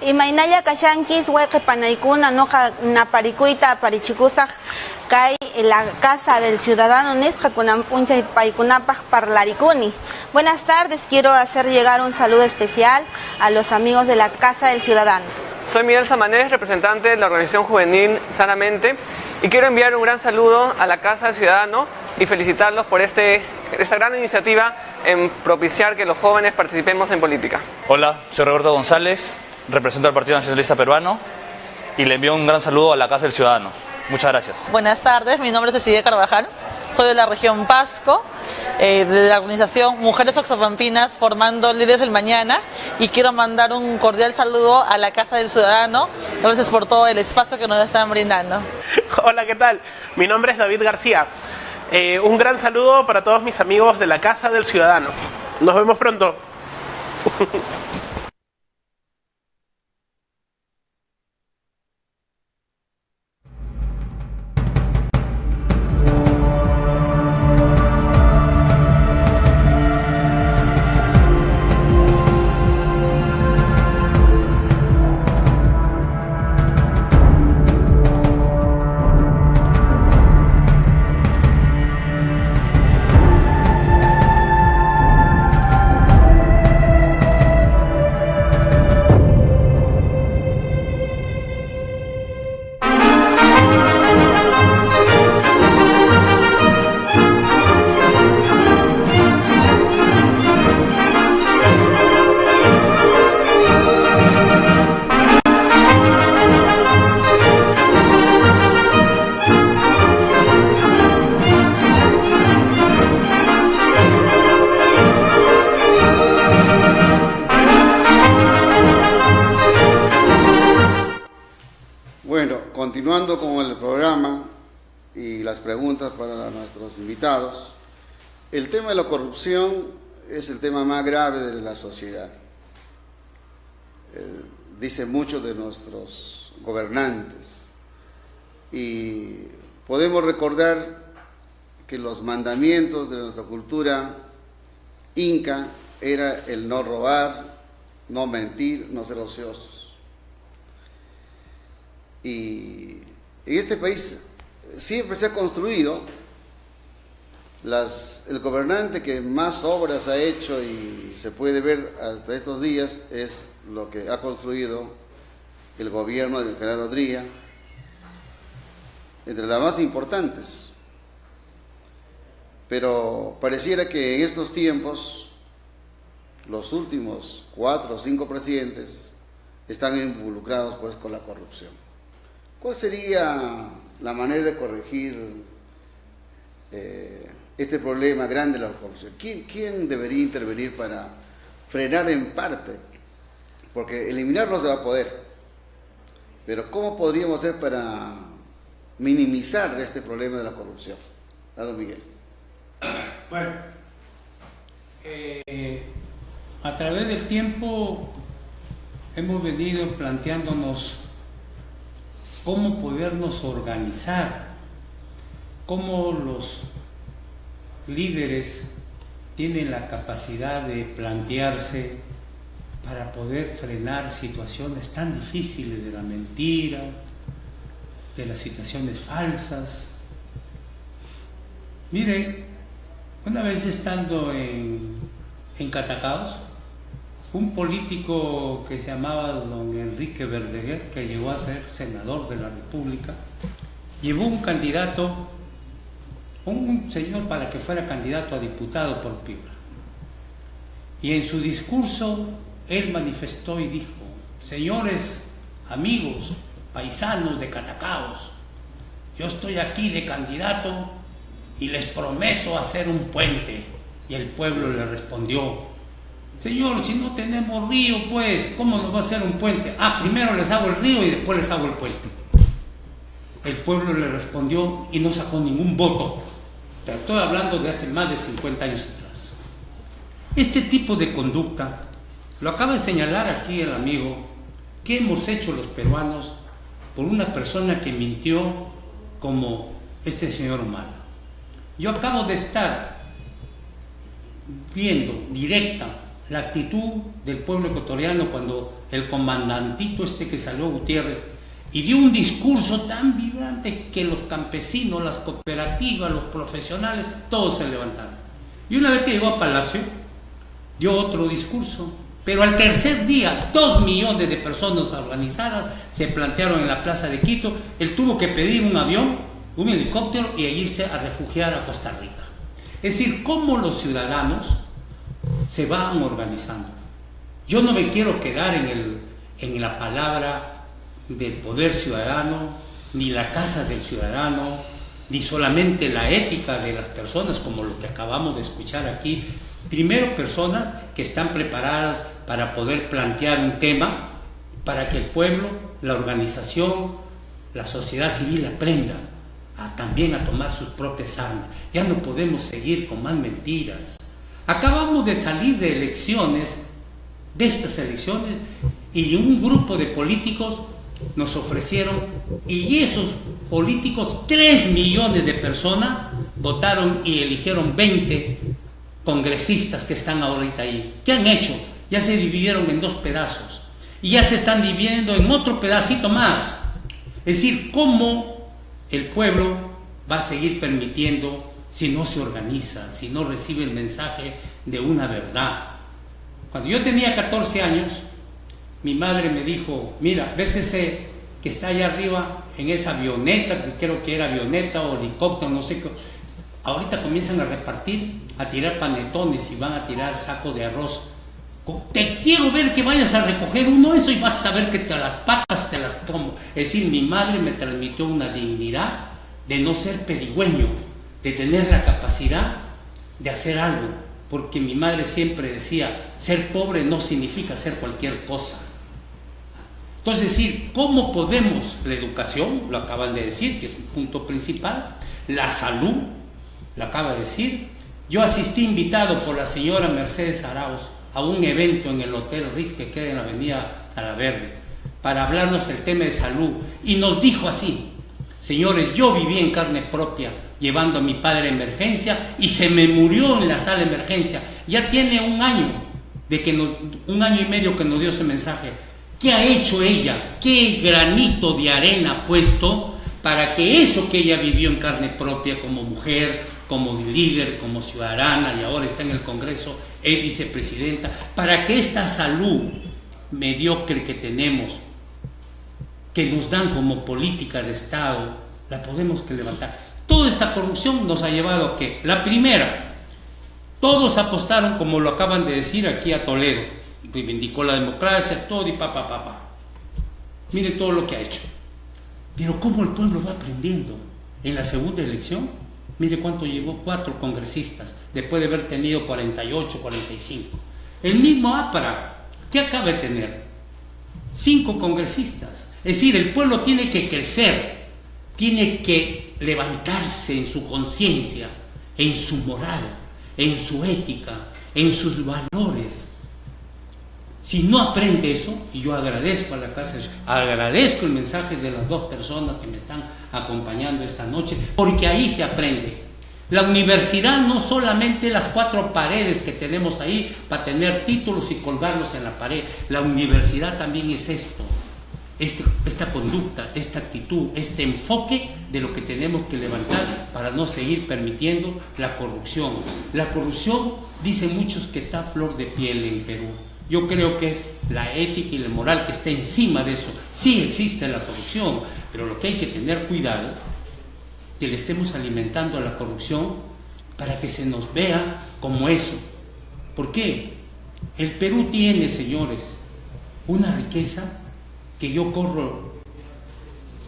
Imaynalla kashankis hueque panaykuna noqa naparikuyta parichikusaq kay en la Casa del Ciudadano Nesca Kunampuncha y Paikunapaj Parlaricuni. Buenas tardes, quiero hacer llegar un saludo especial a los amigos de la Casa del Ciudadano. Soy Miguel Samanés, representante de la organización juvenil Sanamente, y quiero enviar un gran saludo a la Casa del Ciudadano y felicitarlos por esta gran iniciativa en propiciar que los jóvenes participemos en política. Hola, soy Roberto González, represento al Partido Nacionalista Peruano y le envío un gran saludo a la Casa del Ciudadano. Muchas gracias. Buenas tardes, mi nombre es Cecilia Carvajal, soy de la región Pasco, de la organización Mujeres Oxapampinas Formando Líderes del Mañana, y quiero mandar un cordial saludo a la Casa del Ciudadano. Gracias por todo el espacio que nos están brindando. Hola, ¿qué tal? Mi nombre es David García. Un gran saludo para todos mis amigos de la Casa del Ciudadano. Nos vemos pronto. Continuando con el programa y las preguntas para nuestros invitados, el tema de la corrupción es el tema más grave de la sociedad. Dice mucho de nuestros gobernantes y podemos recordar que los mandamientos de nuestra cultura inca era el no robar, no mentir, no ser ociosos. Y en este país siempre se ha construido, el gobernante que más obras ha hecho y se puede ver hasta estos días es lo que ha construido el gobierno del general Odría, entre las más importantes. Pero pareciera que en estos tiempos los últimos 4 o 5 presidentes están involucrados pues con la corrupción. ¿Cuál sería la manera de corregir este problema grande de la corrupción? ¿Quién debería intervenir para frenar en parte? Porque eliminarlo se va a poder, pero ¿cómo podríamos hacer para minimizar este problema de la corrupción? Don Miguel. Bueno, a través del tiempo hemos venido planteándonos cómo podernos organizar, cómo los líderes tienen la capacidad de plantearse para poder frenar situaciones tan difíciles de la mentira, de las situaciones falsas. Mire, una vez estando en Catacaos, un político que se llamaba don Enrique Verdeguer, que llegó a ser senador de la República, llevó un candidato, un señor para que fuera candidato a diputado por Piura. Y en su discurso él manifestó y dijo: señores, amigos, paisanos de Catacaos, yo estoy aquí de candidato y les prometo hacer un puente. Y el pueblo le respondió: señor, si no tenemos río, pues, ¿cómo nos va a hacer un puente? Primero les hago el río y después les hago el puente. El pueblo le respondió y no sacó ningún voto. Pero estoy hablando de hace más de 50 años atrás. Este tipo de conducta, lo acaba de señalar aquí el amigo, que hemos hecho los peruanos por una persona que mintió como este señor Humala. Yo acabo de estar viendo directa la actitud del pueblo ecuatoriano cuando el comandantito que salió, Gutiérrez, y dio un discurso tan vibrante que los campesinos, las cooperativas, los profesionales, todos se levantaron. Y una vez que llegó a Palacio, dio otro discurso, pero al tercer día 2 millones de personas organizadas se plantearon en la plaza de Quito. Él tuvo que pedir un avión, un helicóptero y irse a refugiar a Costa Rica. Es decir, cómo los ciudadanos se van organizando. Yo no me quiero quedar en la palabra del poder ciudadano, ni la casa del ciudadano, ni solamente la ética de las personas, como lo que acabamos de escuchar aquí. Primero, personas que están preparadas para poder plantear un tema, para que el pueblo, la organización, la sociedad civil aprenda también a tomar sus propias armas. Ya no podemos seguir con más mentiras. Acabamos de salir de elecciones, de estas elecciones, y un grupo de políticos nos ofrecieron, y esos políticos, 3 millones de personas votaron y eligieron 20 congresistas que están ahorita ahí. ¿Qué han hecho? Ya se dividieron en 2 pedazos y ya se están dividiendo en otro pedacito más. Es decir, ¿cómo el pueblo va a seguir permitiendo si no se organiza, si no recibe el mensaje de una verdad? Cuando yo tenía 14 años, mi madre me dijo, mira, ¿ves ese que está allá arriba en esa avioneta, que creo que era avioneta o helicóptero, no sé qué? Ahorita comienzan a repartir, a tirar panetones y van a tirar sacos de arroz. Te quiero ver que vayas a recoger uno de eso y vas a saber que te las patas te las tomo. Es decir, mi madre me transmitió una dignidad de no ser pedigüeño, de tener la capacidad de hacer algo, porque mi madre siempre decía, ser pobre no significa ser cualquier cosa. Entonces, es decir, ¿cómo podemos? La educación, lo acaban de decir, que es un punto principal, la salud, lo acaba de decir. Yo asistí invitado por la señora Mercedes Arauz a un evento en el Hotel Ritz que queda en la avenida Salaverde para hablarnos del tema de salud, y nos dijo así, señores, yo viví en carne propia llevando a mi padre a emergencia y se me murió en la sala de emergencia. Ya tiene un año y medio que nos dio ese mensaje. ¿Qué ha hecho ella? ¿Qué granito de arena ha puesto para que eso que ella vivió en carne propia como mujer, como líder, como ciudadana, y ahora está en el Congreso, es vicepresidenta, para que esta salud mediocre que tenemos, que nos dan como política de Estado, la podemos que levantar? Toda esta corrupción nos ha llevado a que, la primera, todos apostaron, como lo acaban de decir aquí a Toledo, reivindicó la democracia, todo y pa. Miren todo lo que ha hecho. Pero ¿cómo el pueblo va aprendiendo? En la segunda elección, mire cuánto llegó, 4 congresistas, después de haber tenido 48, 45. El mismo APRA, ¿qué acaba de tener? 5 congresistas. Es decir, el pueblo tiene que crecer, tiene que levantarse en su conciencia, en su moral, en su ética, en sus valores. Si no aprende eso, y yo agradezco a la Casa, agradezco el mensaje de las 2 personas que me están acompañando esta noche, porque ahí se aprende. La universidad no solamente las 4 paredes que tenemos ahí para tener títulos y colgarlos en la pared, la universidad también es esto, esta conducta, esta actitud, este enfoque de lo que tenemos que levantar para no seguir permitiendo la corrupción. La corrupción, dicen muchos que está a flor de piel en Perú. Yo creo que es la ética y la moral que está encima de eso. Sí existe la corrupción, pero lo que hay que tener cuidado, que le estemos alimentando a la corrupción para que se nos vea como eso. ¿Por qué? El Perú tiene, señores, una riqueza que yo corro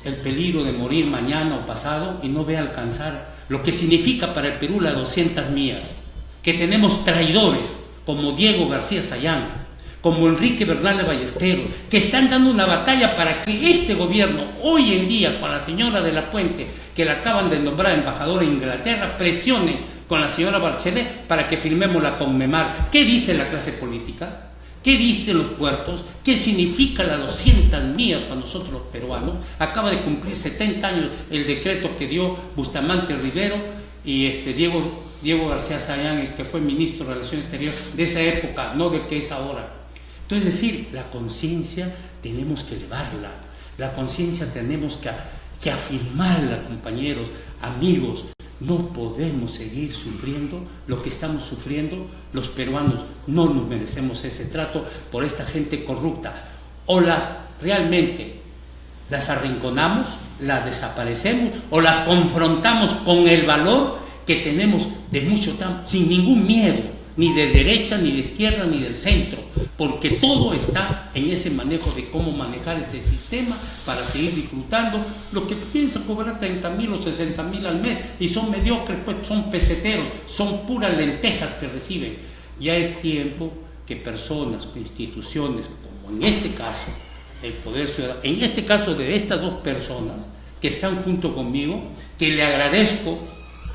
el peligro de morir mañana o pasado y no voy a alcanzar lo que significa para el Perú las 200 millas, que tenemos traidores como Diego García Sayán, como Enrique Bernal Ballesteros, que están dando una batalla para que este gobierno, hoy en día, con la señora de la Puente, que la acaban de nombrar embajadora en Inglaterra, presione con la señora Bachelet para que firmemos la Conmemar. ¿Qué dice la clase política? ¿Qué dicen los puertos? ¿Qué significa las 200 millas para nosotros los peruanos? Acaba de cumplir 70 años el decreto que dio Bustamante Rivero y Diego García Sayán, que fue ministro de Relaciones Exteriores de esa época, no del que es ahora. Entonces, es decir, la conciencia tenemos que elevarla. La conciencia tenemos que afirmarla, compañeros, amigos. No podemos seguir sufriendo lo que estamos sufriendo. Los peruanos no nos merecemos ese trato por esta gente corrupta. O realmente las arrinconamos, las desaparecemos, o las confrontamos con el valor que tenemos de mucho tiempo, sin ningún miedo, ni de derecha, ni de izquierda, ni del centro, porque todo está en ese manejo de cómo manejar este sistema para seguir disfrutando lo que piensan cobrar 30.000 o 60.000 al mes, y son mediocres, pues son peseteros, son puras lentejas que reciben. Ya es tiempo que personas, instituciones, como en este caso, el Poder Ciudadano, en este caso de estas dos personas que están junto conmigo, que le agradezco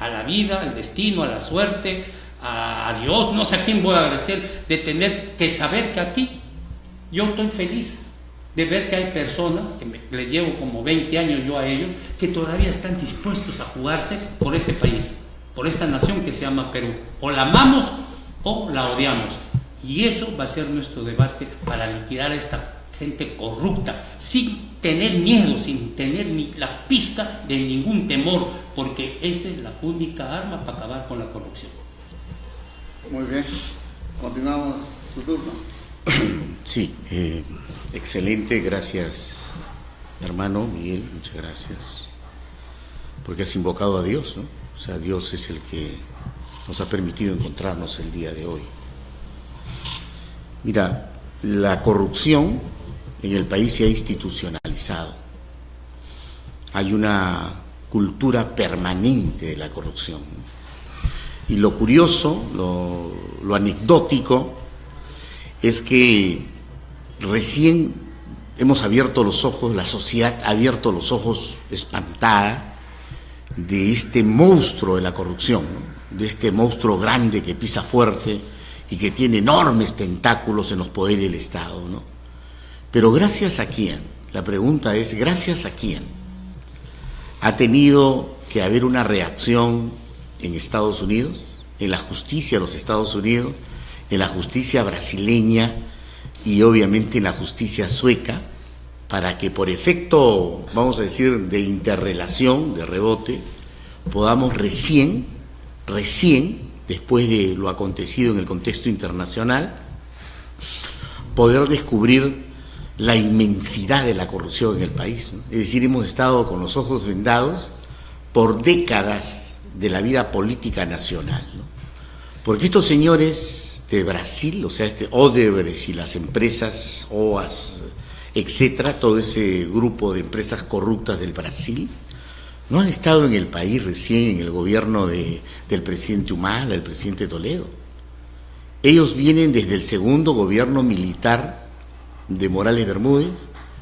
a la vida, al destino, a la suerte, a Dios, no sé a quién voy a agradecer, de tener que saber que aquí yo estoy feliz de ver que hay personas, que les llevo como 20 años yo a ellos, que todavía están dispuestos a jugarse por este país, por esta nación que se llama Perú. O la amamos o la odiamos. Y eso va a ser nuestro debate para liquidar a esta gente corrupta, sin tener miedo, sin tener ni la pizca de ningún temor, porque esa es la única arma para acabar con la corrupción. Muy bien, continuamos su turno. Sí, excelente, gracias hermano Miguel, muchas gracias, porque has invocado a Dios, ¿no? O sea, Dios es el que nos ha permitido encontrarnos el día de hoy. Mira, la corrupción en el país se ha institucionalizado. Hay una cultura permanente de la corrupción. Y lo curioso, lo anecdótico, es que recién hemos abierto los ojos, la sociedad ha abierto los ojos espantada de este monstruo de la corrupción, ¿no? De este monstruo grande que pisa fuerte y que tiene enormes tentáculos en los poderes del Estado, ¿no? Pero ¿gracias a quién? La pregunta es, ¿gracias a quién? Ha tenido que haber una reacción en Estados Unidos, en la justicia de los Estados Unidos, en la justicia brasileña y obviamente en la justicia sueca, para que por efecto, vamos a decir, de interrelación, de rebote, podamos recién, después de lo acontecido en el contexto internacional, poder descubrir la inmensidad de la corrupción en el país, ¿no? Es decir, hemos estado con los ojos vendados por décadas de la vida política nacional, ¿no? Porque estos señores de Brasil, o sea, Odebrecht y las empresas OAS, etcétera, todo ese grupo de empresas corruptas del Brasil, no han estado en el país recién en el gobierno del presidente Humala, del presidente Toledo. Ellos vienen desde el segundo gobierno militar de Morales Bermúdez,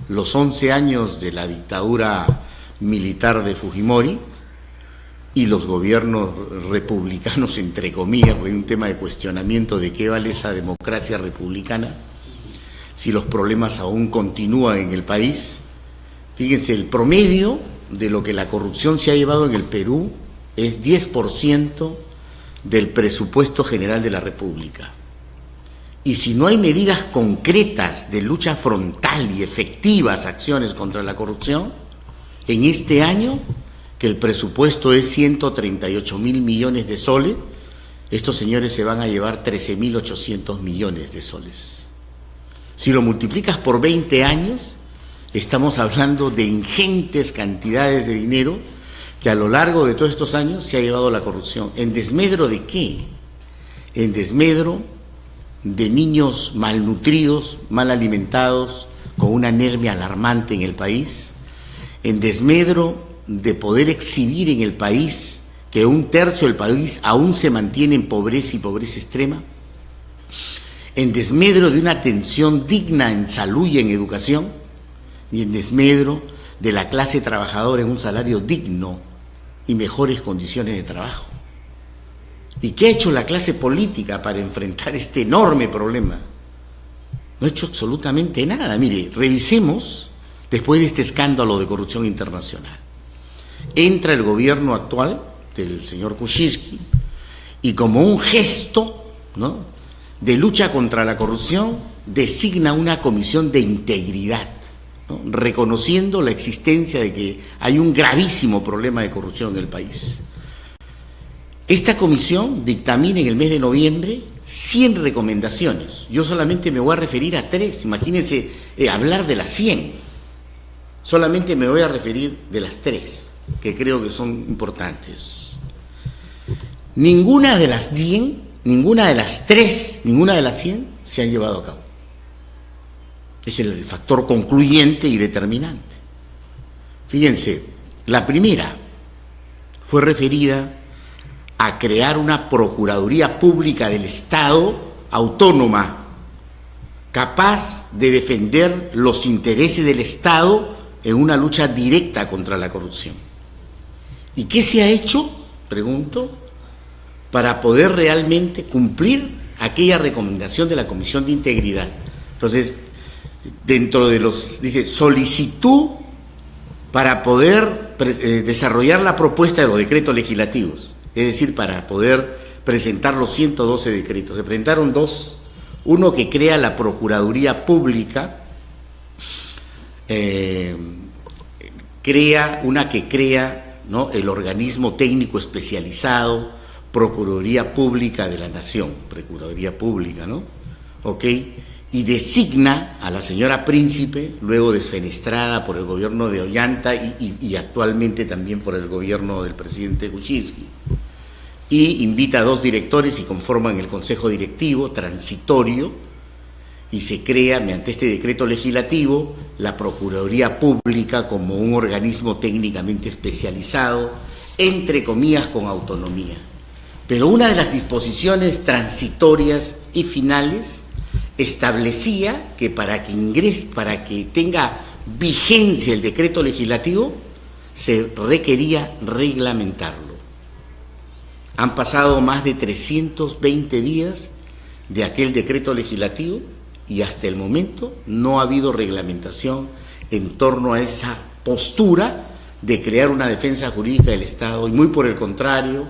los 11 años de la dictadura militar de Fujimori y los gobiernos republicanos, entre comillas, porque hay un tema de cuestionamiento de qué vale esa democracia republicana, si los problemas aún continúan en el país. Fíjense, el promedio de lo que la corrupción se ha llevado en el Perú es 10% del presupuesto general de la República. Y si no hay medidas concretas de lucha frontal y efectivas acciones contra la corrupción, en este año, que el presupuesto es 138.000 millones de soles, estos señores se van a llevar 13.800 millones de soles. Si lo multiplicas por 20 años, estamos hablando de ingentes cantidades de dinero que a lo largo de todos estos años se ha llevado la corrupción. ¿En desmedro de qué? En desmedro de niños malnutridos, mal alimentados, con una anemia alarmante en el país, en desmedro de poder exhibir en el país que 1/3 del país aún se mantiene en pobreza y pobreza extrema, en desmedro de una atención digna en salud y en educación, y en desmedro de la clase trabajadora en un salario digno y mejores condiciones de trabajo. ¿Y qué ha hecho la clase política para enfrentar este enorme problema? No ha hecho absolutamente nada. Mire, revisemos después de este escándalo de corrupción internacional. Entra el gobierno actual del señor Kuczynski y como un gesto, ¿no?, de lucha contra la corrupción, designa una comisión de integridad ¿no?, reconociendo la existencia de que hay un gravísimo problema de corrupción en el país. Esta comisión dictamina en el mes de noviembre 100 recomendaciones. Yo solamente me voy a referir a 3. Imagínense hablar de las 100. Solamente me voy a referir de las 3, que creo que son importantes. Ninguna de las 100, ninguna de las 3, ninguna de las 100 se han llevado a cabo. Es el factor concluyente y determinante. Fíjense, la primera fue referida a crear una Procuraduría Pública del Estado autónoma, capaz de defender los intereses del Estado en una lucha directa contra la corrupción. ¿Y qué se ha hecho? Pregunto, para poder realmente cumplir aquella recomendación de la Comisión de Integridad. Entonces, dentro de los, dice, solicitud para poder desarrollar la propuesta de los decretos legislativos, es decir, para poder presentar los 112 decretos. Se presentaron 2, uno que crea la Procuraduría Pública, ¿no?, el organismo técnico especializado, Procuraduría Pública de la Nación, Procuraduría Pública, ¿no? ¿Ok? Y designa a la señora Príncipe, luego desfenestrada por el gobierno de Ollanta y actualmente también por el gobierno del presidente Kuczynski. Y invita a 2 directores y conforman el consejo directivo transitorio y se crea mediante este decreto legislativo la Procuraduría Pública como un organismo técnicamente especializado, entre comillas, con autonomía. Pero una de las disposiciones transitorias y finales establecía que para que tenga vigencia el decreto legislativo se requería reglamentarlo. Han pasado más de 320 días de aquel decreto legislativo y hasta el momento no ha habido reglamentación en torno a esa postura de crear una defensa jurídica del Estado, y muy por el contrario,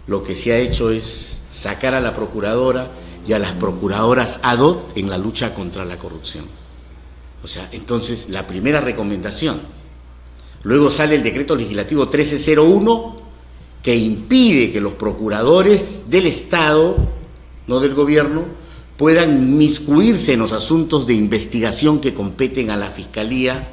lo que se ha hecho es sacar a la procuradora y a las procuradoras ad hoc en la lucha contra la corrupción. O sea, entonces la primera recomendación. Luego sale el decreto legislativo 1301 que impide que los procuradores del Estado, no del gobierno, puedan inmiscuirse en los asuntos de investigación que competen a la Fiscalía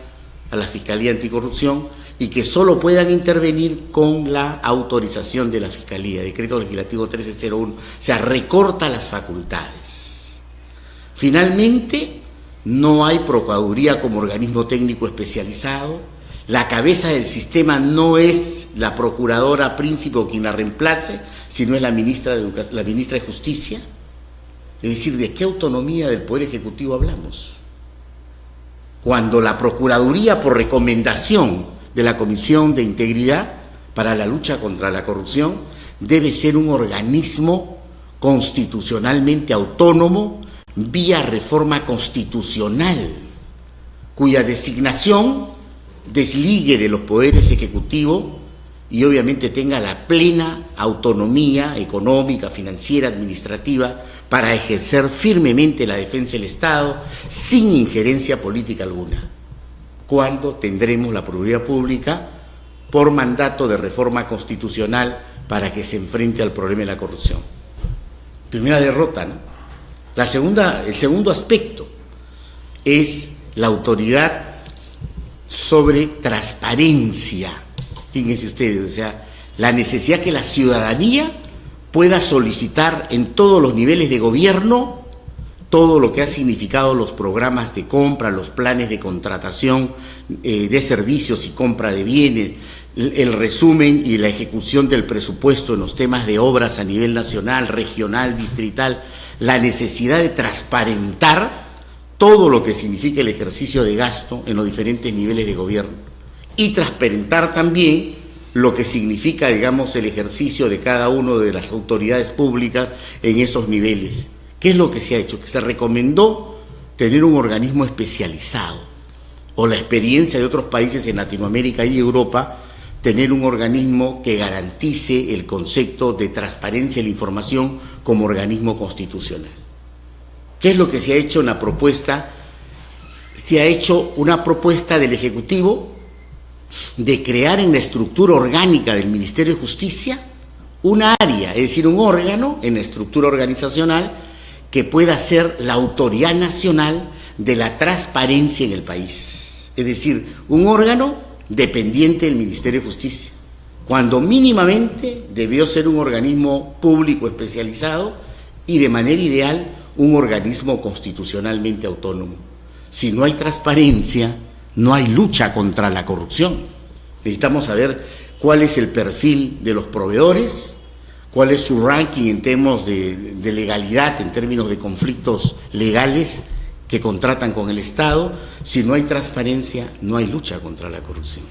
Anticorrupción, y que solo puedan intervenir con la autorización de la Fiscalía. Decreto legislativo 1301, o sea, recorta las facultades. Finalmente, no hay Procuraduría como organismo técnico especializado. La cabeza del sistema no es la procuradora Príncipe o quien la reemplace, sino es la ministra de Justicia. Es decir, ¿de qué autonomía del Poder Ejecutivo hablamos? Cuando la Procuraduría, por recomendación de la Comisión de Integridad para la lucha contra la corrupción, debe ser un organismo constitucionalmente autónomo vía reforma constitucional, cuya designación desligue de los poderes ejecutivos y obviamente tenga la plena autonomía económica, financiera, administrativa para ejercer firmemente la defensa del Estado sin injerencia política alguna. ¿Cuándo tendremos la Procuraduría Pública por mandato de reforma constitucional para que se enfrente al problema de la corrupción? Primera derrota, ¿no? El segundo aspecto es la autoridad sobre transparencia. Fíjense ustedes, o sea, la necesidad que la ciudadanía pueda solicitar en todos los niveles de gobierno todo lo que ha significado los programas de compra, los planes de contratación de servicios y compra de bienes, el resumen y la ejecución del presupuesto en los temas de obras a nivel nacional, regional, distrital, la necesidad de transparentar todo lo que significa el ejercicio de gasto en los diferentes niveles de gobierno y transparentar también lo que significa, digamos, el ejercicio de cada una de las autoridades públicas en esos niveles. ¿Qué es lo que se ha hecho? Que se recomendó tener un organismo especializado, o la experiencia de otros países en Latinoamérica y Europa, tener un organismo que garantice el concepto de transparencia de la información como organismo constitucional. ¿Qué es lo que se ha hecho en la propuesta se ha hecho una propuesta del Ejecutivo de crear en la estructura orgánica del Ministerio de Justicia un área, es decir, un órgano en la estructura organizacional que pueda ser la autoridad nacional de la transparencia en el país. Es decir, un órgano dependiente del Ministerio de Justicia, cuando mínimamente debió ser un organismo público especializado y de manera ideal un organismo constitucionalmente autónomo. Si no hay transparencia, no hay lucha contra la corrupción. Necesitamos saber cuál es el perfil de los proveedores, cuál es su ranking en términos de legalidad, en términos de conflictos legales que contratan con el Estado. Si no hay transparencia, no hay lucha contra la corrupción.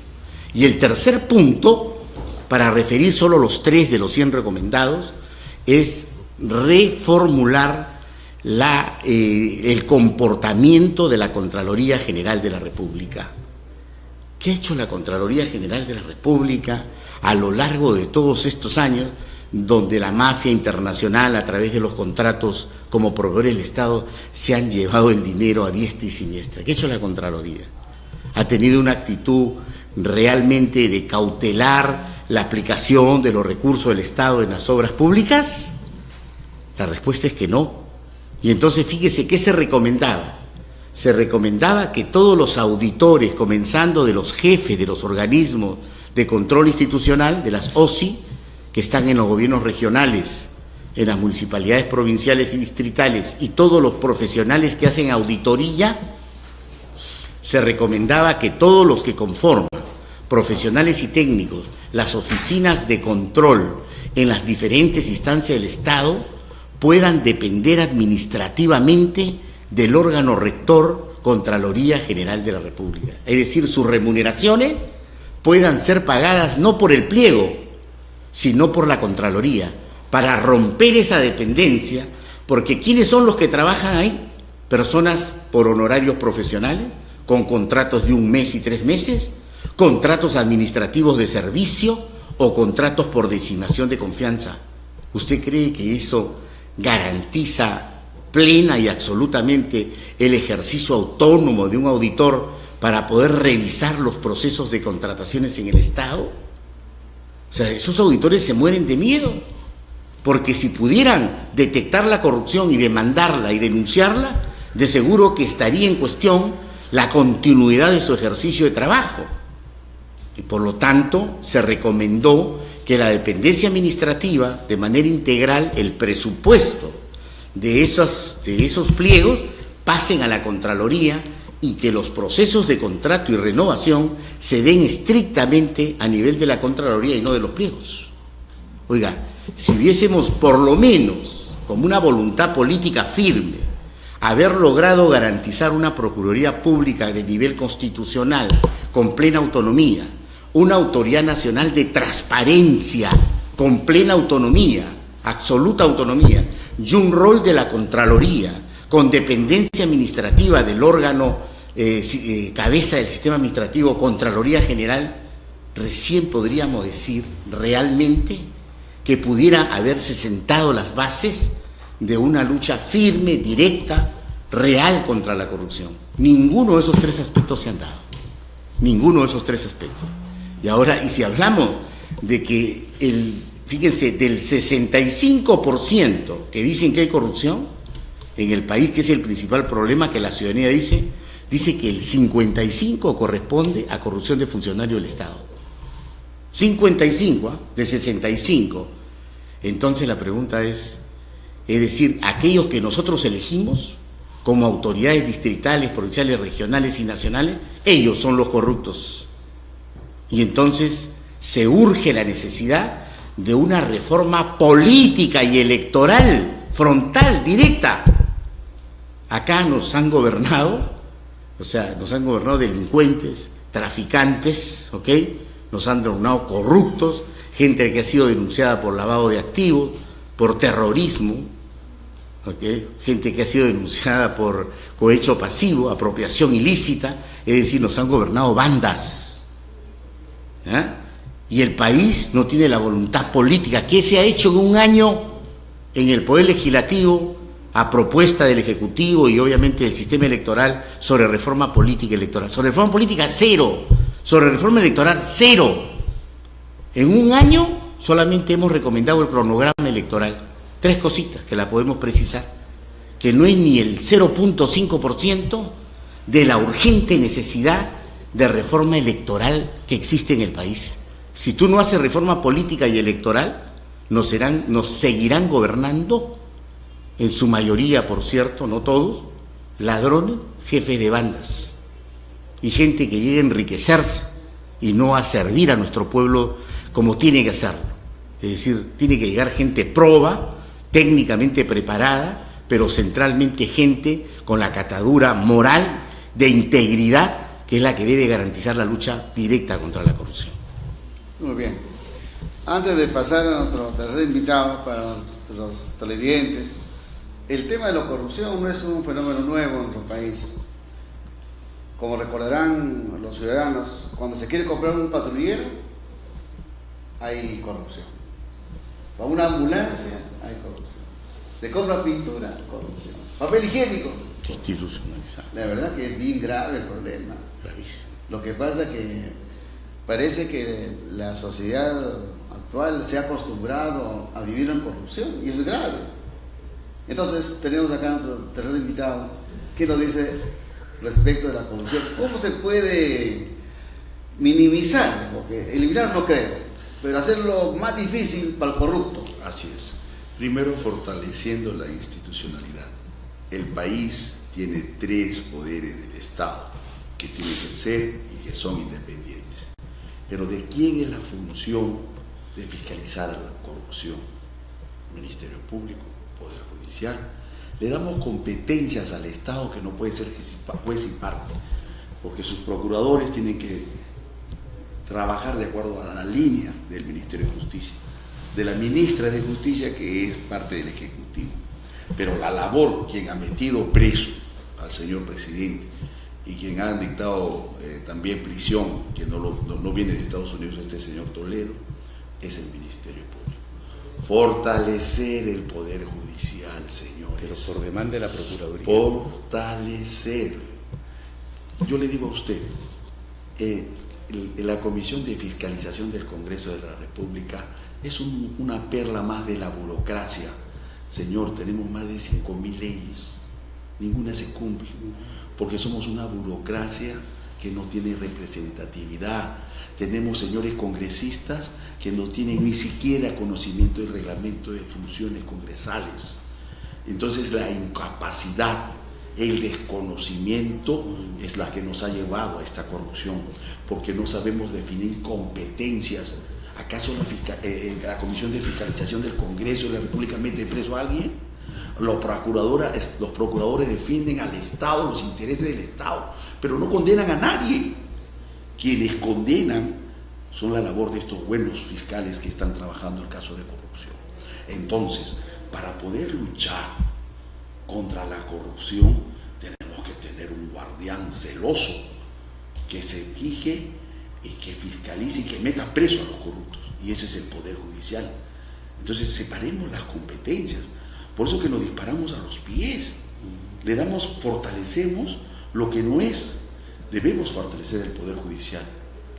Y el tercer punto, para referir solo los 3 de los 100 recomendados, es reformular el comportamiento de la Contraloría General de la República. ¿Qué ha hecho la Contraloría General de la República a lo largo de todos estos años, donde la mafia internacional, a través de los contratos como proveedores del Estado, se han llevado el dinero a diestra y siniestra? ¿Qué ha hecho la Contraloría? ¿Ha tenido una actitud realmente de cautelar la aplicación de los recursos del Estado en las obras públicas? La respuesta es que no. Y entonces fíjese qué se recomendaba. Se recomendaba que todos los auditores, comenzando de los jefes de los organismos de control institucional, de las OSI, que están en los gobiernos regionales, en las municipalidades provinciales y distritales, y todos los profesionales que hacen auditoría, se recomendaba que todos los que conforman, profesionales y técnicos, las oficinas de control en las diferentes instancias del Estado, puedan depender administrativamente del órgano rector Contraloría General de la República. Es decir, sus remuneraciones puedan ser pagadas no por el pliego, sino por la Contraloría, para romper esa dependencia, porque ¿quiénes son los que trabajan ahí? Personas por honorarios profesionales, con contratos de 1 mes y 3 meses, contratos administrativos de servicio o contratos por designación de confianza. ¿Usted cree que eso garantiza plena y absolutamente el ejercicio autónomo de un auditor para poder revisar los procesos de contrataciones en el Estado? O sea, esos auditores se mueren de miedo, porque si pudieran detectar la corrupción y demandarla y denunciarla, de seguro que estaría en cuestión la continuidad de su ejercicio de trabajo. Y por lo tanto, se recomendó que la dependencia administrativa, de manera integral, el presupuesto de esos pliegos pasen a la Contraloría y que los procesos de contrato y renovación se den estrictamente a nivel de la Contraloría y no de los pliegos. Oiga, si hubiésemos por lo menos, como una voluntad política firme, haber logrado garantizar una Procuraduría Pública de nivel constitucional con plena autonomía, una autoridad nacional de transparencia con plena autonomía, absoluta autonomía, y un rol de la Contraloría con dependencia administrativa del órgano cabeza del sistema administrativo, Contraloría General, recién podríamos decir realmente que pudiera haberse sentado las bases de una lucha firme, directa, real contra la corrupción. Ninguno de esos 3 aspectos se han dado. Ninguno de esos 3 aspectos. Y ahora, y si hablamos de que fíjense, del 65% que dicen que hay corrupción en el país, que es el principal problema que la ciudadanía dice que el 55% corresponde a corrupción de funcionarios del Estado. 55 de 65. Entonces la pregunta es decir, aquellos que nosotros elegimos como autoridades distritales, provinciales, regionales y nacionales, ellos son los corruptos. Y entonces se urge la necesidad de una reforma política y electoral, frontal, directa. Acá nos han gobernado, nos han gobernado delincuentes, traficantes, ¿ok? Nos han gobernado corruptos, gente que ha sido denunciada por lavado de activos, por terrorismo, ¿ok? Gente que ha sido denunciada por cohecho pasivo, apropiación ilícita, es decir, nos han gobernado bandas. Y el país no tiene la voluntad política. ¿Qué se ha hecho en un año en el Poder Legislativo a propuesta del Ejecutivo y obviamente del sistema electoral sobre reforma política electoral. Sobre reforma política, cero. Sobre reforma electoral, cero. En un año solamente hemos recomendado el cronograma electoral. 3 cositas que la podemos precisar, que no es ni el 0.5% de la urgente necesidad de reforma electoral que existe en el país. Si tú no haces reforma política y electoral, nos seguirán gobernando, en su mayoría, por cierto, no todos, ladrones, jefes de bandas y gente que llega a enriquecerse y no a servir a nuestro pueblo como tiene que hacerlo. Es decir, tiene que llegar gente proba, técnicamente preparada, pero centralmente gente con la catadura moral de integridad, que es la que debe garantizar la lucha directa contra la corrupción. Muy bien. Antes de pasar a nuestro tercer invitado, para nuestros televidentes, el tema de la corrupción no es un fenómeno nuevo en nuestro país. Como recordarán los ciudadanos, cuando se quiere comprar un patrullero, hay corrupción. Para una ambulancia, hay corrupción. Se compra pintura, corrupción. Papel higiénico. Institucionalizado. La verdad que es bien grave el problema. Gravísimo. Lo que pasa que parece que la sociedad actual se ha acostumbrado a vivir en corrupción y eso es grave. Entonces tenemos acá a nuestro tercer invitado que nos dice respecto de la corrupción. ¿Cómo se puede minimizar? Porque eliminar no creo, pero hacerlo más difícil para el corrupto. Así es. Primero, fortaleciendo la institucionalidad. El país tiene 3 poderes del Estado que tienen que ser y que son independientes. Pero ¿de quién es la función de fiscalizar a la corrupción? Ministerio Público, Poder Judicial. Le damos competencias al Estado que no puede ser juez y parte, porque sus procuradores tienen que trabajar de acuerdo a la línea del Ministerio de Justicia, de la ministra de Justicia, que es parte del Ejecutivo. Pero la labor, quien ha metido preso al señor presidente y quien ha dictado también prisión, que no viene de Estados Unidos, este señor Toledo, es el Ministerio Público. Fortalecer el Poder Judicial, señores. Pero por demanda de la Procuraduría. Fortalecer. Yo le digo a usted, la Comisión de Fiscalización del Congreso de la República es una perla más de la burocracia. Señor, tenemos más de 5.000 leyes, ninguna se cumple, porque somos una burocracia que no tiene representatividad. Tenemos señores congresistas que no tienen ni siquiera conocimiento del reglamento de funciones congresales. Entonces la incapacidad, el desconocimiento es la que nos ha llevado a esta corrupción, porque no sabemos definir competencias. ¿Acaso la Comisión de Fiscalización del Congreso de la República mete preso a alguien? Los procuradores defienden al Estado, los intereses del Estado, pero no condenan a nadie. Quienes condenan son la labor de estos buenos fiscales que están trabajando el caso de corrupción. Entonces, para poder luchar contra la corrupción, tenemos que tener un guardián celoso que se fije y que fiscalice y que meta preso a los corruptos, y eso es el Poder Judicial. Entonces separemos las competencias, por eso que nos disparamos a los pies, fortalecemos lo que no es. Debemos fortalecer el Poder Judicial,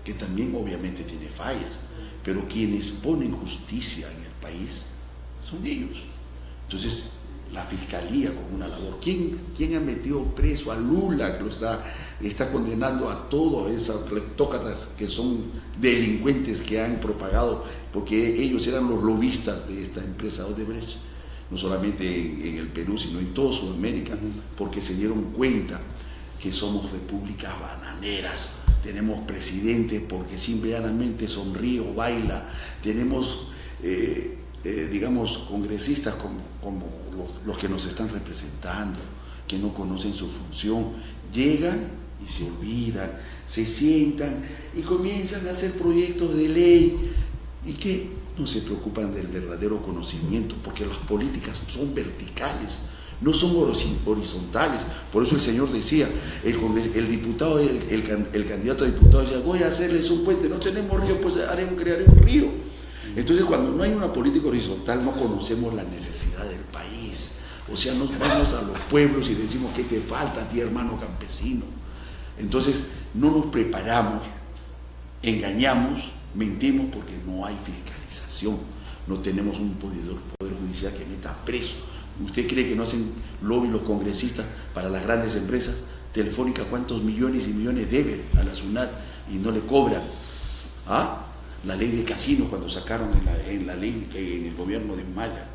que también obviamente tiene fallas, pero quienes ponen justicia en el país son ellos. Entonces la Fiscalía con una labor. ¿Quién ha metido preso a Lula, que lo está condenando a todos esos leptócratas que son delincuentes que han propagado, porque ellos eran los lobistas de esta empresa Odebrecht, no solamente en el Perú, sino en toda Sudamérica, porque se dieron cuenta que somos repúblicas bananeras, tenemos presidente porque simplemente sonríe o baila, tenemos digamos congresistas como los que nos están representando, que no conocen su función, llegan y se olvidan, se sientan y comienzan a hacer proyectos de ley y que no se preocupan del verdadero conocimiento, porque las políticas son verticales, no son horizontales. Por eso el señor decía, el diputado, el candidato a diputado decía, voy a hacerles un puente, no tenemos río, pues crearé un río. Entonces cuando no hay una política horizontal no conocemos la necesidad del país. O sea, nos vamos a los pueblos y decimos, ¿qué te falta a ti, hermano campesino? Entonces, no nos preparamos, engañamos, mentimos porque no hay fiscalización. No tenemos un poder judicial que meta preso. ¿Usted cree que no hacen lobby los congresistas para las grandes empresas? Telefónica, ¿cuántos millones y millones debe a la SUNAT y no le cobran? ¿Ah? La ley de casinos cuando sacaron en la ley en el gobierno de Humala.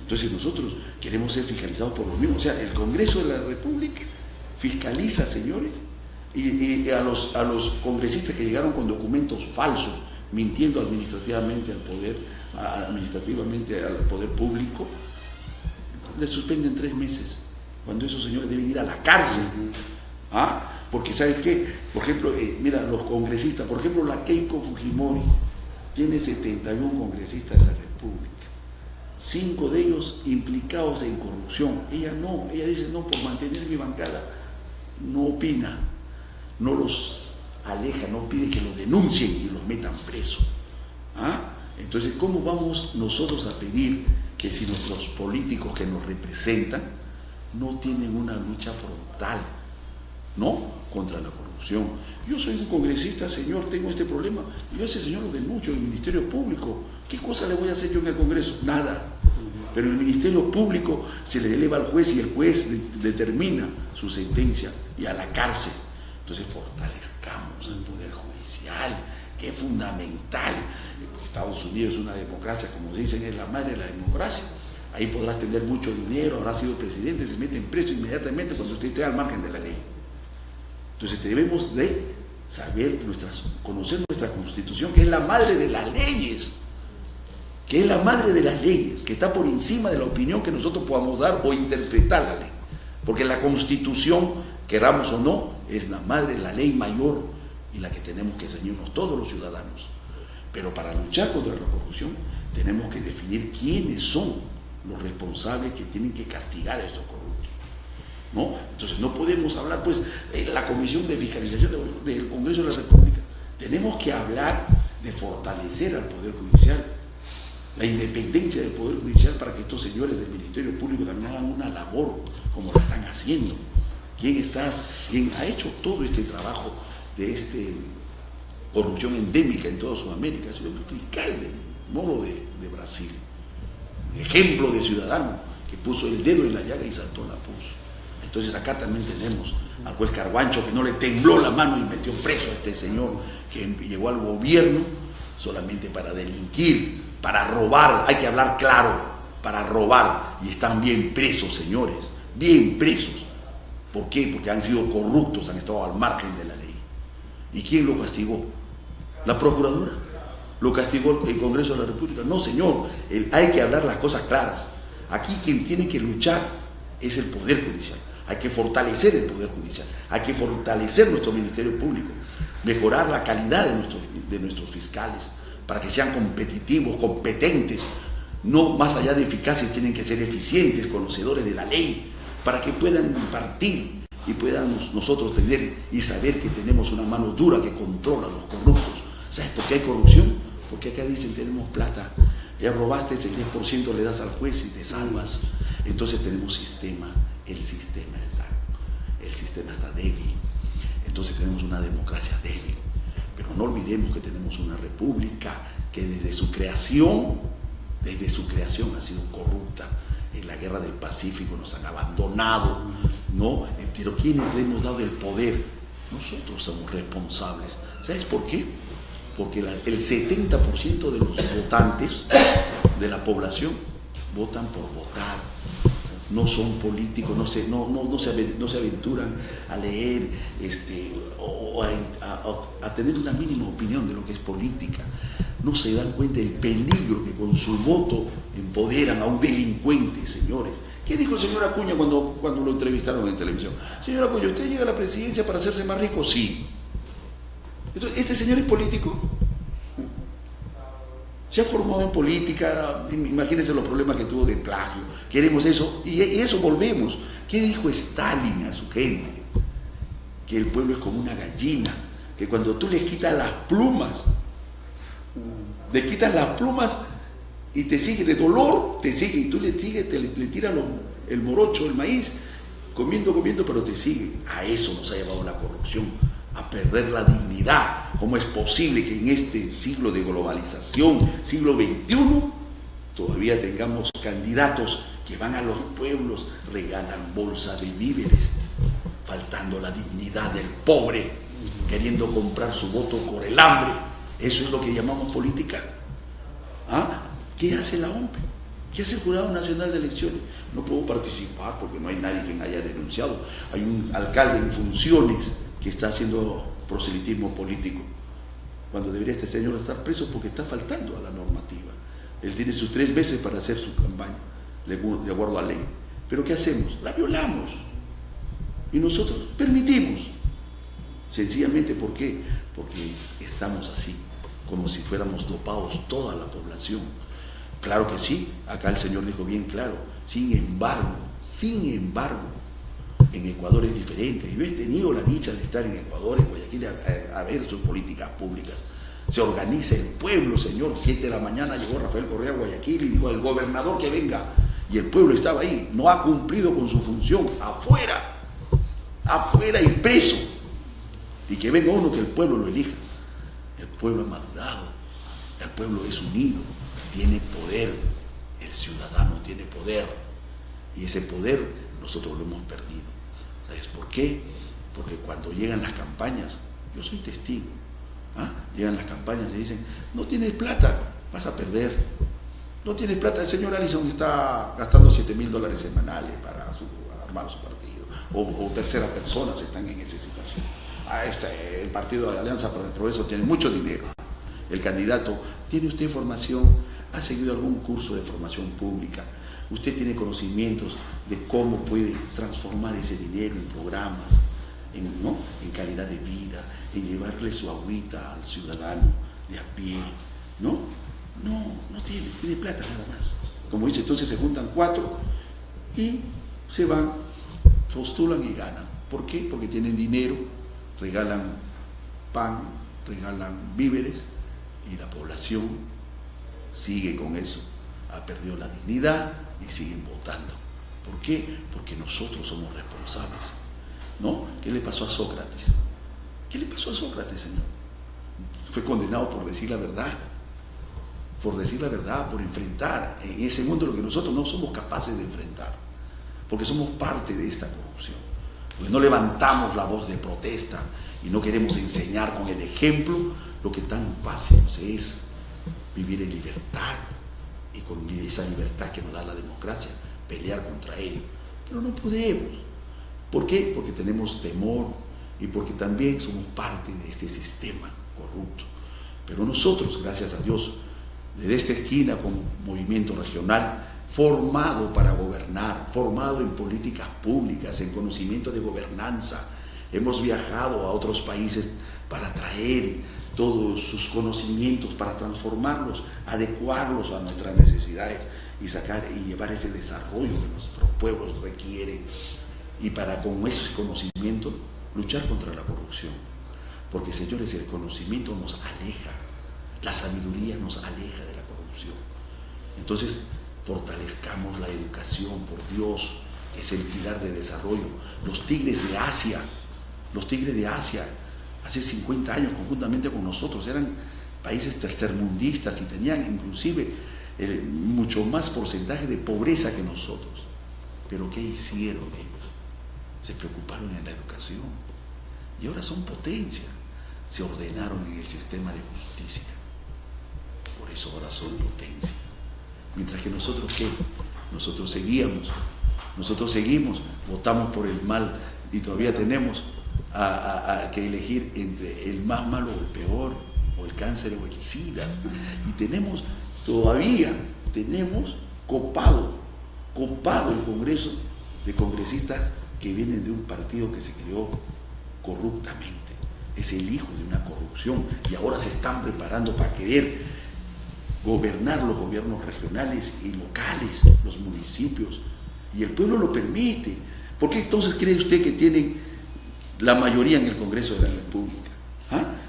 Entonces nosotros queremos ser fiscalizados por lo mismo. O sea, el Congreso de la República fiscaliza, señores, y a los congresistas que llegaron con documentos falsos, mintiendo administrativamente al poder público, les suspenden 3 meses, cuando esos señores deben ir a la cárcel. ¿Ah? Porque ¿saben qué? Por ejemplo, mira, los congresistas, por ejemplo, la Keiko Fujimori tiene 71 congresistas de la República, 5 de ellos implicados en corrupción. Ella no, ella dice, no, por mantener mi bancada, no opina, no los aleja, no pide que los denuncien y los metan presos. ¿Ah? Entonces, ¿cómo vamos nosotros a pedir que si nuestros políticos que nos representan no tienen una lucha frontal, ¿no?, contra la corrupción? Yo soy un congresista, señor, tengo este problema, yo a ese señor lo denuncio en el Ministerio Público. ¿Qué cosa le voy a hacer yo en el Congreso? Nada. Pero en el Ministerio Público se le eleva al juez y el juez determina su sentencia y a la cárcel. Entonces fortalezcamos el Poder Judicial, que es fundamental. Estados Unidos es una democracia, como dicen, es la madre de la democracia. Ahí podrás tener mucho dinero, habrás sido presidente, te meten preso inmediatamente cuando usted esté al margen de la ley. Entonces debemos de saber, conocer nuestra Constitución, que es la madre de las leyes, que está por encima de la opinión que nosotros podamos dar o interpretar la ley. Porque la Constitución, queramos o no, es la madre, la ley mayor y la que tenemos que ceñirnos todos los ciudadanos. Pero para luchar contra la corrupción tenemos que definir quiénes son los responsables que tienen que castigar a estos corruptos, ¿no? Entonces no podemos hablar, pues, la Comisión de Fiscalización del Congreso de la República. Tenemos que hablar de fortalecer al Poder Judicial, la independencia del Poder Judicial, para que estos señores del Ministerio Público también hagan una labor como la están haciendo. ¿Quién ha hecho todo este trabajo de corrupción endémica en toda Sudamérica? Ha sido el fiscal de Moro de Brasil, ejemplo de ciudadano que puso el dedo en la llaga y saltó la puso. Entonces acá también tenemos al juez Carguancho, que no le tembló la mano y metió preso a este señor que llegó al gobierno solamente para delinquir, para robar. Hay que hablar claro, para robar, y están bien presos, señores, bien presos. ¿Por qué? Porque han sido corruptos, han estado al margen de la ley. ¿Y quién lo castigó? ¿La Procuradora? ¿Lo castigó el Congreso de la República? No, señor, hay que hablar las cosas claras. Aquí quien tiene que luchar es el Poder Judicial. Hay que fortalecer el Poder Judicial, hay que fortalecer nuestro Ministerio Público, mejorar la calidad de nuestros fiscales para que sean competitivos, competentes, no más allá de eficaces, tienen que ser eficientes, conocedores de la ley, para que puedan impartir y podamos nosotros tener y saber que tenemos una mano dura que controla a los corruptos. ¿Sabes por qué hay corrupción? Porque acá dicen tenemos plata, ya robaste ese 10%, le das al juez y te salvas. Entonces tenemos sistema, el sistema está débil. Entonces tenemos una democracia débil. Pero no olvidemos que tenemos una república que desde su creación ha sido corrupta. En la guerra del Pacífico nos han abandonado, ¿no? Pero ¿quiénes le hemos dado el poder? Nosotros somos responsables. ¿Sabes por qué? Porque el 70% de los votantes de la población votan por votar. No son políticos, no se aventuran a leer o a tener una mínima opinión de lo que es política. No se dan cuenta del peligro que con su voto empoderan a un delincuente, señores. ¿Qué dijo el señor Acuña cuando lo entrevistaron en televisión? Señor Acuña, ¿usted llega a la presidencia para hacerse más rico? Sí. ¿Este señor es político? Se ha formado en política, imagínense los problemas que tuvo de plagio. Queremos eso, y eso volvemos. ¿Qué dijo Stalin a su gente? Que el pueblo es como una gallina, que cuando tú les quitas las plumas, y te sigue de dolor, te sigue, y tú le tiras el morocho, el maíz, comiendo, pero te sigue. A eso nos ha llevado la corrupción, a perder la dignidad. ¿Cómo es posible que en este siglo de globalización, siglo XXI, todavía tengamos candidatos que van a los pueblos, regalan bolsas de víveres, faltando la dignidad del pobre, queriendo comprar su voto por el hambre? ¿Eso es lo que llamamos política? ¿Ah? ¿Qué hace la OMP? ¿Qué hace el Jurado Nacional de Elecciones? No puedo participar porque no hay nadie quien haya denunciado. Hay un alcalde en funciones que está haciendo proselitismo político, cuando debería este señor estar preso porque está faltando a la normativa. Él tiene sus 3 meses para hacer su campaña, de acuerdo a ley. ¿Pero qué hacemos? La violamos. Y nosotros permitimos. Sencillamente, ¿por qué? Porque estamos así, como si fuéramos dopados toda la población. Claro que sí, acá el señor dijo bien claro. Sin embargo, en Ecuador es diferente. Yo he tenido la dicha de estar en Ecuador, en Guayaquil, a ver sus políticas públicas. Se organiza el pueblo, señor. 7 de la mañana llegó Rafael Correa a Guayaquil y dijo al gobernador que venga. Y el pueblo estaba ahí. No ha cumplido con su función. Afuera y preso. Y que venga uno que el pueblo lo elija. El pueblo ha madurado. El pueblo es unido. Tiene poder. El ciudadano tiene poder. Y ese poder nosotros lo hemos perdido. ¿Sabes por qué? Porque cuando llegan las campañas, yo soy testigo. Llegan las campañas y dicen, no tienes plata, vas a perder. No tienes plata. El señor Allison está gastando $7,000 semanales para armar su partido. O terceras personas están en esa situación. El partido de Alianza para el Progreso tiene mucho dinero. El candidato, ¿tiene usted formación? ¿Ha seguido algún curso de formación pública? ¿Usted tiene conocimientos de cómo puede transformar ese dinero en programas, en calidad de vida, en llevarle su agüita al ciudadano de a pie? No tiene plata nada más. Como dice, entonces se juntan 4 y se van, postulan y ganan. ¿Por qué? Porque tienen dinero, regalan pan, regalan víveres, y la población sigue con eso. Ha perdido la dignidad y siguen votando. ¿Por qué? Porque nosotros somos responsables. ¿No? ¿Qué le pasó a Sócrates? ¿Qué le pasó a Sócrates, señor? Fue condenado por decir la verdad. Por decir la verdad, por enfrentar en ese mundo lo que nosotros no somos capaces de enfrentar. Porque somos parte de esta corrupción. Porque no levantamos la voz de protesta y no queremos enseñar con el ejemplo lo que tan fácil nos es vivir en libertad, y con esa libertad que nos da la democracia, pelear contra ello. Pero no podemos. ¿Por qué? Porque tenemos temor y porque también somos parte de este sistema corrupto. Pero nosotros, gracias a Dios, desde esta esquina con movimiento regional, formado para gobernar, formado en políticas públicas, en conocimiento de gobernanza, hemos viajado a otros países para traer todos sus conocimientos, para transformarlos, adecuarlos a nuestras necesidades y llevar ese desarrollo que nuestros pueblos requieren, y para con ese conocimiento luchar contra la corrupción. Porque, señores, el conocimiento nos aleja, la sabiduría nos aleja de la corrupción. Entonces, fortalezcamos la educación, por Dios, que es el pilar de desarrollo. Los tigres de Asia, hace 50 años, conjuntamente con nosotros, eran países tercermundistas y tenían inclusive mucho más porcentaje de pobreza que nosotros. Pero ¿qué hicieron ellos? Se preocuparon en la educación y ahora son potencia. Se ordenaron en el sistema de justicia. Por eso ahora son potencia. Mientras que nosotros, ¿qué? Nosotros seguimos, votamos por el mal y todavía tenemos que elegir entre el más malo o el peor, o el cáncer o el SIDA. Y todavía tenemos copado el Congreso de congresistas que vienen de un partido que se creó corruptamente. Es el hijo de una corrupción, y ahora se están preparando para querer gobernar los gobiernos regionales y locales, los municipios, y el pueblo lo permite. ¿Por qué entonces cree usted que tienen la mayoría en el Congreso de la República?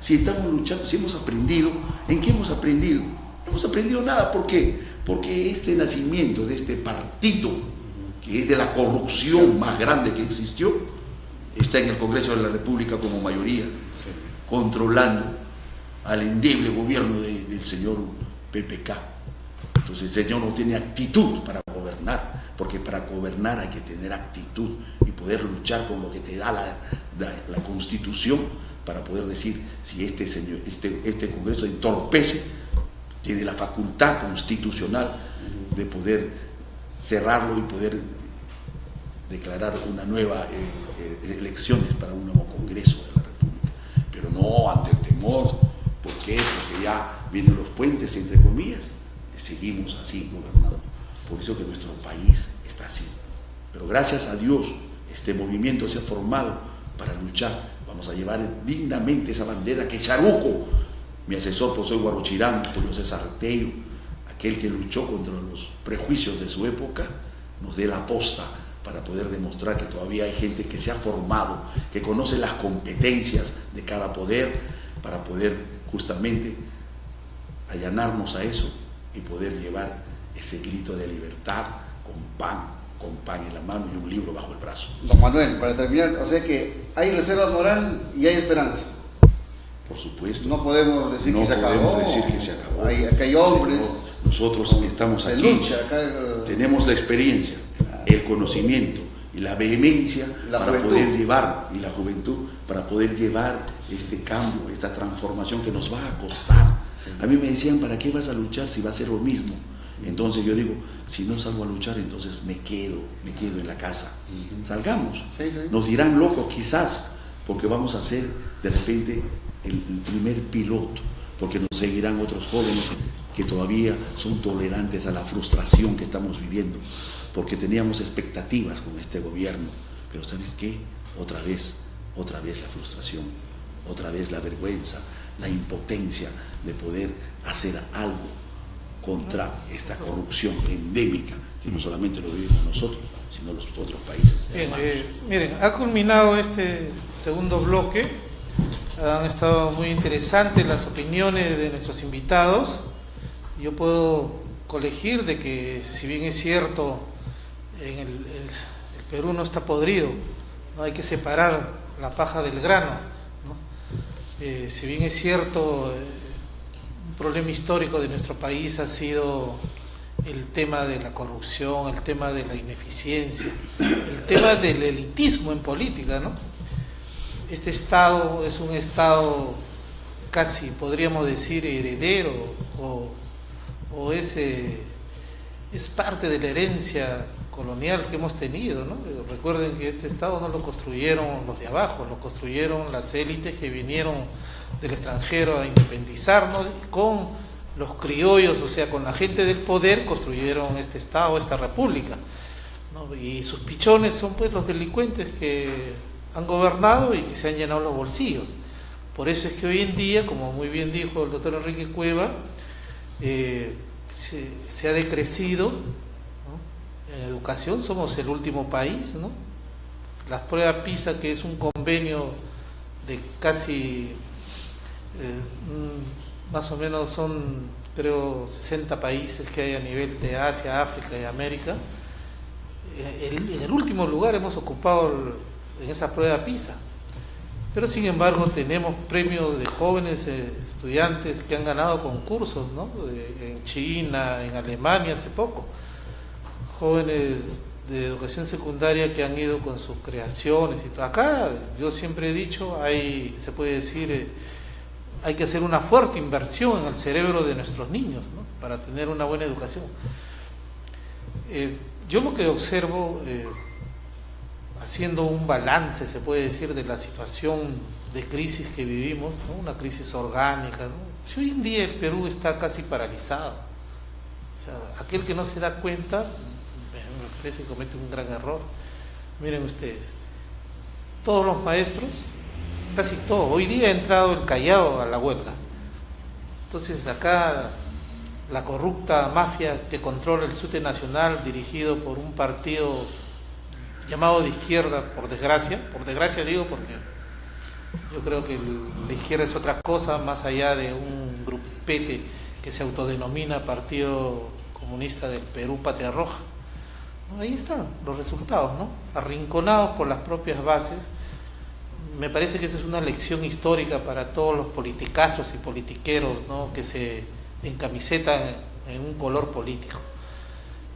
Si estamos luchando, si hemos aprendido, ¿en qué hemos aprendido? No hemos aprendido nada. ¿Por qué? Porque este nacimiento de este partido, que es de la corrupción más grande que existió, está en el Congreso de la República como mayoría, controlando al endeble gobierno del señor PPK. Entonces el señor no tiene actitud para gobernar, porque para gobernar hay que tener actitud y poder luchar con lo que te da la Constitución, para poder decir si este Congreso entorpece, tiene la facultad constitucional de poder cerrarlo y poder declarar una nueva elecciones para un nuevo Congreso de la República, pero no ante el temor. ¿Por qué? Porque ya vienen los puentes, entre comillas, y seguimos así gobernando. Por eso que nuestro país está así. Pero gracias a Dios, este movimiento se ha formado para luchar. Vamos a llevar dignamente esa bandera que Charuco, mi asesor José Guarochirán, Julio César Tello, aquel que luchó contra los prejuicios de su época, nos dé la posta para poder demostrar que todavía hay gente que se ha formado, que conoce las competencias de cada poder, para poder justamente allanarnos a eso y poder llevar ese grito de libertad con pan en la mano y un libro bajo el brazo. Don Manuel, para terminar, o sea que hay reserva moral y hay esperanza. Por supuesto. No podemos decir que se acabó. No podemos decir que se acabó. Acá hay hombres. Nosotros que estamos aquí tenemos la experiencia, el conocimiento y la vehemencia para poder llevar, y la juventud, para poder llevar este cambio, esta transformación que nos va a costar. Sí. A mí me decían, ¿para qué vas a luchar si va a ser lo mismo? Entonces yo digo, si no salgo a luchar, entonces me quedo en la casa. Salgamos. Sí. Nos dirán locos quizás, porque vamos a ser de repente el primer piloto, porque nos seguirán otros jóvenes que todavía son tolerantes a la frustración que estamos viviendo, porque teníamos expectativas con este gobierno, pero ¿sabes qué? Otra vez la frustración, otra vez la vergüenza, la impotencia de poder hacer algo contra esta corrupción endémica, que no solamente lo vivimos nosotros, sino los otros países. Bien, miren, ha culminado este segundo bloque. Han estado muy interesantes las opiniones de nuestros invitados. Yo puedo colegir de que, si bien es cierto, el Perú no está podrido, no hay que separar la paja del grano, ¿no? Si bien es cierto, un problema histórico de nuestro país ha sido el tema de la corrupción, el tema de la ineficiencia, el tema del elitismo en política, ¿no? Este Estado es un Estado casi, podríamos decir, heredero, o es parte de la herencia colonial que hemos tenido, ¿no? Recuerden que este Estado no lo construyeron los de abajo, lo construyeron las élites que vinieron del extranjero a independizarnos, con los criollos, o sea, con la gente del poder, construyeron este Estado, esta república, ¿no? Y sus pichones son pues los delincuentes que han gobernado y que se han llenado los bolsillos. Por eso es que hoy en día, como muy bien dijo el doctor Enrique Cueva, se ha decrecido, ¿no? En educación somos el último país, ¿no? Las pruebas PISA, que es un convenio de casi más o menos son, creo, 60 países que hay a nivel de Asia, África y América. En el último lugar hemos ocupado en esa prueba PISA, pero sin embargo tenemos premios de jóvenes estudiantes que han ganado concursos, ¿no? En China, en Alemania hace poco, jóvenes de educación secundaria que han ido con sus creaciones y todo. Acá yo siempre he dicho, se puede decir, hay que hacer una fuerte inversión en el cerebro de nuestros niños, ¿no? Para tener una buena educación. Yo lo que observo, haciendo un balance, se puede decir, de la situación de crisis que vivimos, ¿no? Una crisis orgánica, ¿no? Si hoy en día el Perú está casi paralizado, o sea, aquel que no se da cuenta, me parece que comete un gran error. Miren ustedes, todos los maestros, casi todo, hoy día ha entrado el Callao a la huelga. Entonces acá la corrupta mafia que controla el SUTE nacional, dirigido por un partido llamado de izquierda, por desgracia digo, porque yo creo que la izquierda es otra cosa más allá de un grupete que se autodenomina Partido comunista del Perú, Patria Roja. Ahí están los resultados, ¿no? Arrinconados por las propias bases. Me parece que esta es una lección histórica para todos los politicastros y politiqueros, ¿no?, que se encamisetan en un color político.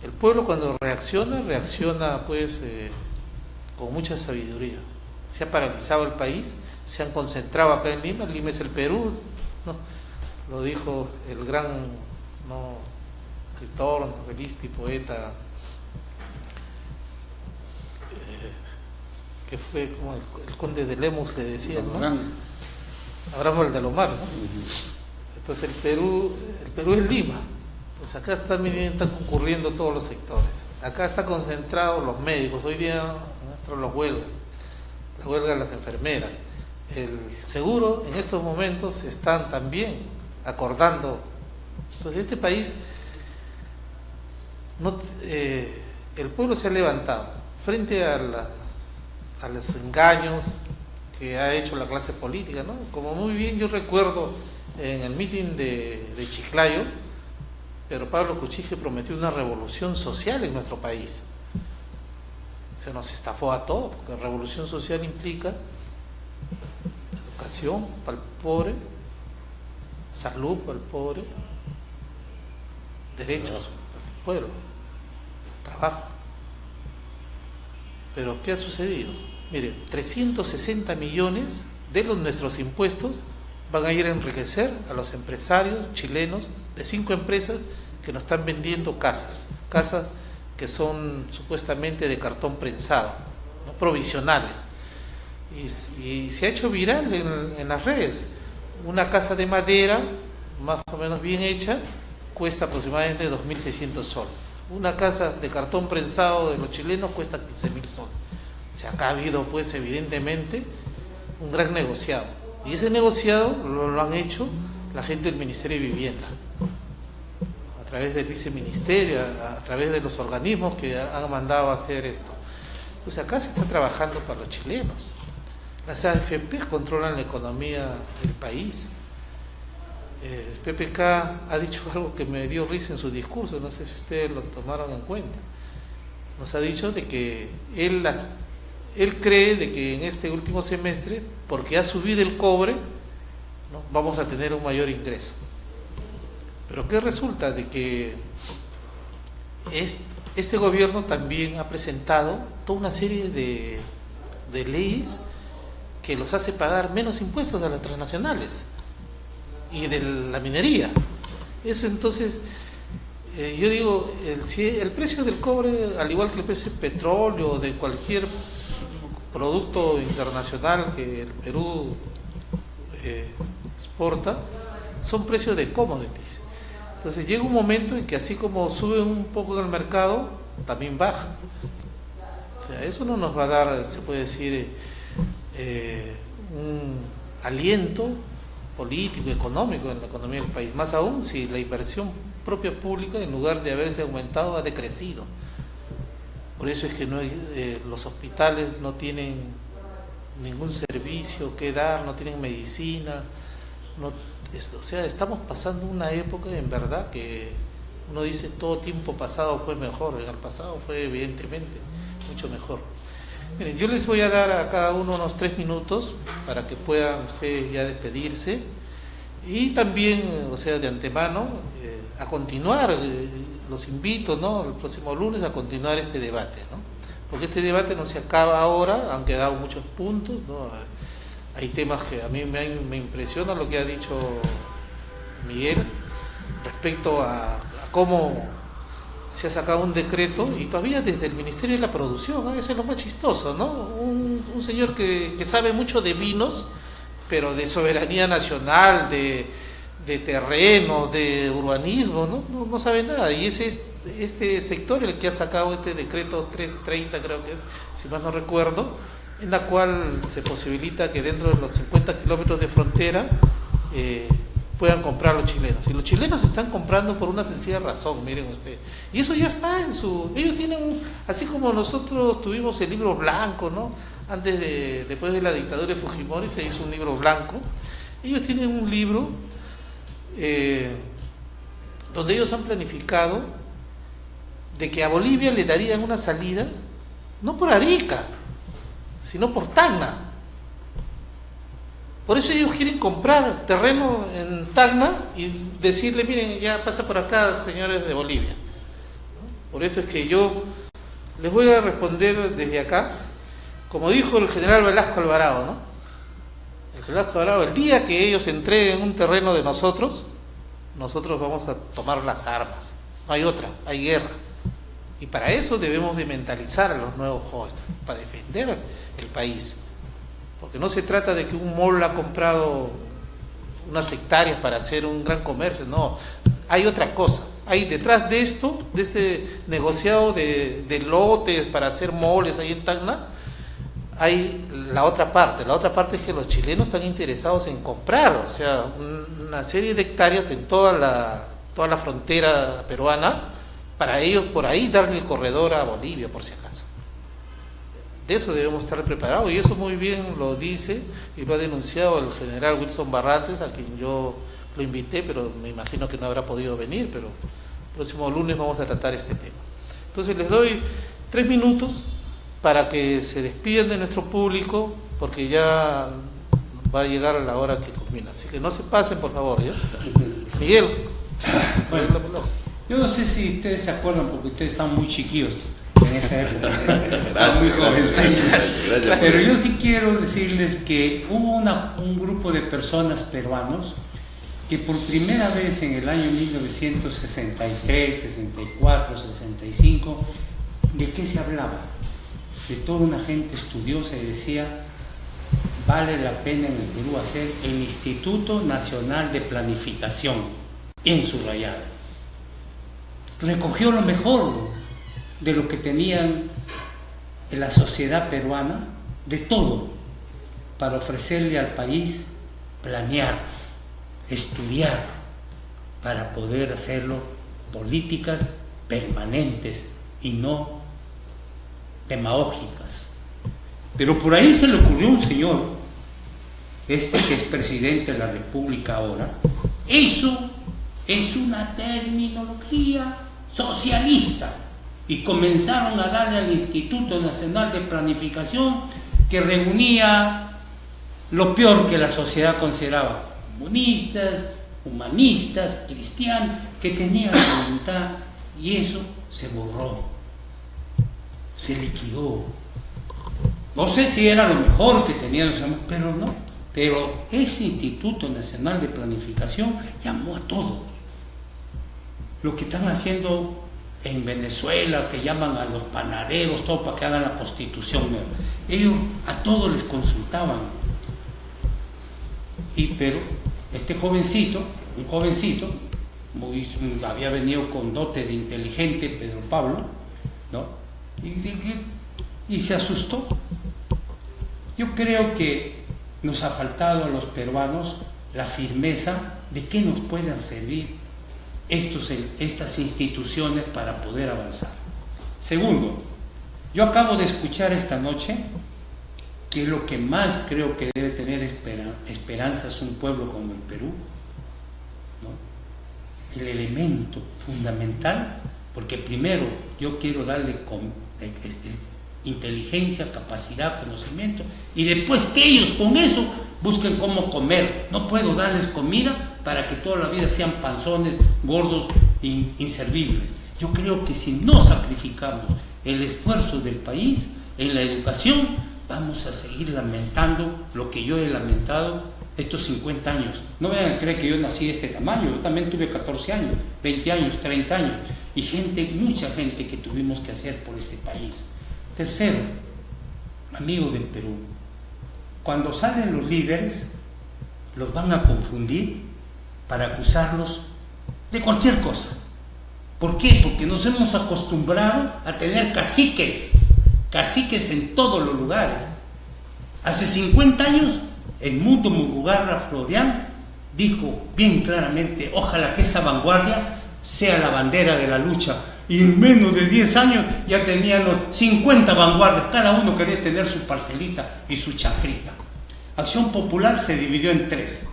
El pueblo, cuando reacciona pues con mucha sabiduría. Se ha paralizado el país, se han concentrado acá en Lima. Lima es el Perú, ¿no? Lo dijo el gran, ¿no?, escritor, novelista y poeta, que fue como el conde de Lemus, le decían, ¿no? Abraham Valdelomar, ¿no? Entonces el Perú es Lima. Entonces acá están concurriendo todos los sectores. Acá están concentrados los médicos. Hoy día los huelgas, la huelga de las enfermeras. El seguro en estos momentos están también acordando. Entonces este país, el pueblo se ha levantado frente a los engaños que ha hecho la clase política, ¿no? Como muy bien yo recuerdo en el mitin de Chiclayo, Pedro Pablo Kuczynski prometió una revolución social en nuestro país. Se nos estafó a todos, porque revolución social implica educación para el pobre, salud para el pobre, derechos para el pueblo, trabajo. Pero ¿qué ha sucedido? Miren, 360 millones de nuestros impuestos van a ir a enriquecer a los empresarios chilenos de 5 empresas que nos están vendiendo casas que son supuestamente de cartón prensado, ¿no?, provisionales. Y se ha hecho viral en las redes. Una casa de madera, más o menos bien hecha, cuesta aproximadamente 2.600 soles. Una casa de cartón prensado de los chilenos cuesta 15.000 soles. O sea, acá ha habido, pues, evidentemente, un gran negociado. Y ese negociado lo han hecho la gente del Ministerio de Vivienda, a través del viceministerio, a través de los organismos que han mandado a hacer esto. Pues acá se está trabajando para los chilenos. Las AFP controlan la economía del país. El PPK ha dicho algo que me dio risa en su discurso, no sé si ustedes lo tomaron en cuenta. Nos ha dicho de que él cree de que en este último semestre, porque ha subido el cobre, ¿no?, vamos a tener un mayor ingreso. Pero ¿qué resulta? De que este gobierno también ha presentado toda una serie de leyes que los hace pagar menos impuestos a las transnacionales y de la minería. Eso entonces, yo digo, el precio del cobre, al igual que el precio del petróleo, de cualquier producto internacional que el Perú exporta, son precios de commodities. Entonces llega un momento en que así como sube un poco en el mercado, también baja. O sea, eso no nos va a dar, se puede decir, un aliento político, económico en la economía del país. Más aún si la inversión propia pública, en lugar de haberse aumentado, ha decrecido. Por eso es que los hospitales no tienen ningún servicio que dar, no tienen medicina. O sea, estamos pasando una época, en verdad, que uno dice todo tiempo pasado fue mejor. En el pasado fue evidentemente mucho mejor. Miren, yo les voy a dar a cada uno unos 3 minutos para que puedan ustedes ya despedirse y también, o sea, de antemano, a continuar, los invito, ¿no?, el próximo lunes a continuar este debate, ¿no?, porque este debate no se acaba ahora, han quedado muchos puntos, ¿no? Hay temas que a mí me impresiona lo que ha dicho Miguel respecto a cómo se ha sacado un decreto y todavía desde el Ministerio de la Producción, ¿no? Eso es lo más chistoso, ¿no? Un señor que sabe mucho de vinos, pero de soberanía nacional, de terreno, de urbanismo, no sabe nada. Y ese es este sector el que ha sacado este decreto 330, creo que es, si mal no recuerdo, en la cual se posibilita que dentro de los 50 kilómetros de frontera puedan comprar los chilenos. Y los chilenos están comprando por una sencilla razón, miren ustedes. Y eso ya está en su... Ellos tienen, así como nosotros tuvimos el libro blanco, ¿no? Después de la dictadura de Fujimori se hizo un libro blanco. Ellos tienen un libro donde ellos han planificado de que a Bolivia le darían una salida, no por Arica, sino por Tacna. Por eso ellos quieren comprar terreno en Tacna y decirle, miren, ya pasa por acá, señores de Bolivia. Por eso es que yo les voy a responder desde acá, como dijo el general Velasco Alvarado, ¿no? El general Velasco Alvarado, el día que ellos entreguen un terreno de nosotros vamos a tomar las armas. No hay otra, hay guerra. Y para eso debemos de mentalizar a los nuevos jóvenes, para defender el país. Porque no se trata de que un mall ha comprado unas hectáreas para hacer un gran comercio, no. Hay otra cosa. Hay detrás de esto, de este negociado de lotes para hacer malls ahí en Tacna, hay la otra parte. La otra parte es que los chilenos están interesados en comprar, o sea, una serie de hectáreas en toda la frontera peruana, para ellos por ahí darle el corredor a Bolivia, por si acaso. De eso debemos estar preparados, y eso muy bien lo dice y lo ha denunciado el general Wilson Barrantes, a quien yo lo invité, pero me imagino que no habrá podido venir, pero el próximo lunes vamos a tratar este tema. Entonces les doy 3 minutos para que se despidan de nuestro público, porque ya va a llegar a la hora que culmina. Así que no se pasen, por favor, ¿ya? Miguel. Bueno, yo no sé si ustedes se acuerdan, porque ustedes están muy chiquillos en esa época. Gracias, muy jovencitos. Pero yo sí quiero decirles que hubo un grupo de personas peruanos que por primera vez en el año 1963, 64, 65, ¿de qué se hablaba? De toda una gente estudiosa, y decía, vale la pena en el Perú hacer el Instituto Nacional de Planificación, en subrayado. Recogió lo mejor de lo que tenían en la sociedad peruana, de todo, para ofrecerle al país planear, estudiar, para poder hacerlo políticas permanentes y no demagógicas. Pero por ahí se le ocurrió un señor, que es presidente de la República ahora, eso es una terminología socialista, y comenzaron a darle al Instituto Nacional de Planificación, que reunía lo peor que la sociedad consideraba: comunistas, humanistas, cristianos, que tenían voluntad, y eso se borró, se liquidó. No sé si era lo mejor que tenían, pero no. Pero ese Instituto Nacional de Planificación llamó a todos. Lo que están haciendo en Venezuela, que llaman a los panaderos, todo para que hagan la constitución, ellos a todos les consultaban. Pero este jovencito, un jovencito, había venido con dote de inteligente, Pedro Pablo, ¿no? Y se asustó. Yo creo que nos ha faltado a los peruanos la firmeza de qué nos puedan servir estas instituciones para poder avanzar. Segundo, yo acabo de escuchar esta noche que lo que más creo que debe tener esperanza es un pueblo como el Perú, ¿no? El elemento fundamental, porque primero yo quiero darle inteligencia, capacidad, conocimiento, y después que ellos con eso busquen cómo comer. No puedo darles comida para que toda la vida sean panzones, gordos e inservibles. Yo creo que si no sacrificamos el esfuerzo del país en la educación, vamos a seguir lamentando lo que yo he lamentado estos 50 años. No vayan a creer que yo nací de este tamaño, yo también tuve 14 años, 20 años, 30 años, y mucha gente que tuvimos que hacer por este país. Tercero, amigos del Perú, cuando salen los líderes, los van a confundir para acusarlos de cualquier cosa. ¿Por qué? Porque nos hemos acostumbrado a tener caciques en todos los lugares. Hace 50 años, Edmundo Murugarra Florián dijo bien claramente: ojalá que esta vanguardia sea la bandera de la lucha. Y en menos de 10 años ya tenían los 50 vanguardias, cada uno quería tener su parcelita y su chacrita. Acción Popular se dividió en 3.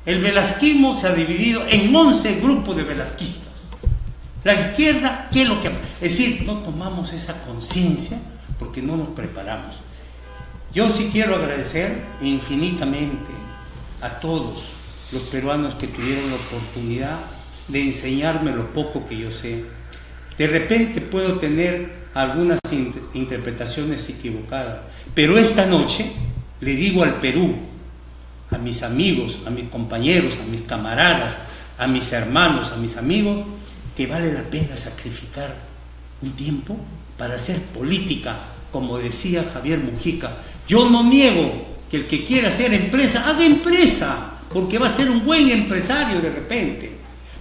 El velasquismo se ha dividido en 11 grupos de velasquistas. La izquierda, ¿qué es lo que...? Es decir, no tomamos esa conciencia porque no nos preparamos. Yo sí quiero agradecer infinitamente a todos los peruanos que tuvieron la oportunidad de enseñarme lo poco que yo sé. De repente puedo tener algunas interpretaciones equivocadas, pero esta noche le digo al Perú, a mis amigos, a mis compañeros, a mis camaradas, a mis hermanos, a mis amigos, que vale la pena sacrificar un tiempo para hacer política, como decía Javier Mujica. Yo no niego que el que quiera hacer empresa, haga empresa, porque va a ser un buen empresario de repente.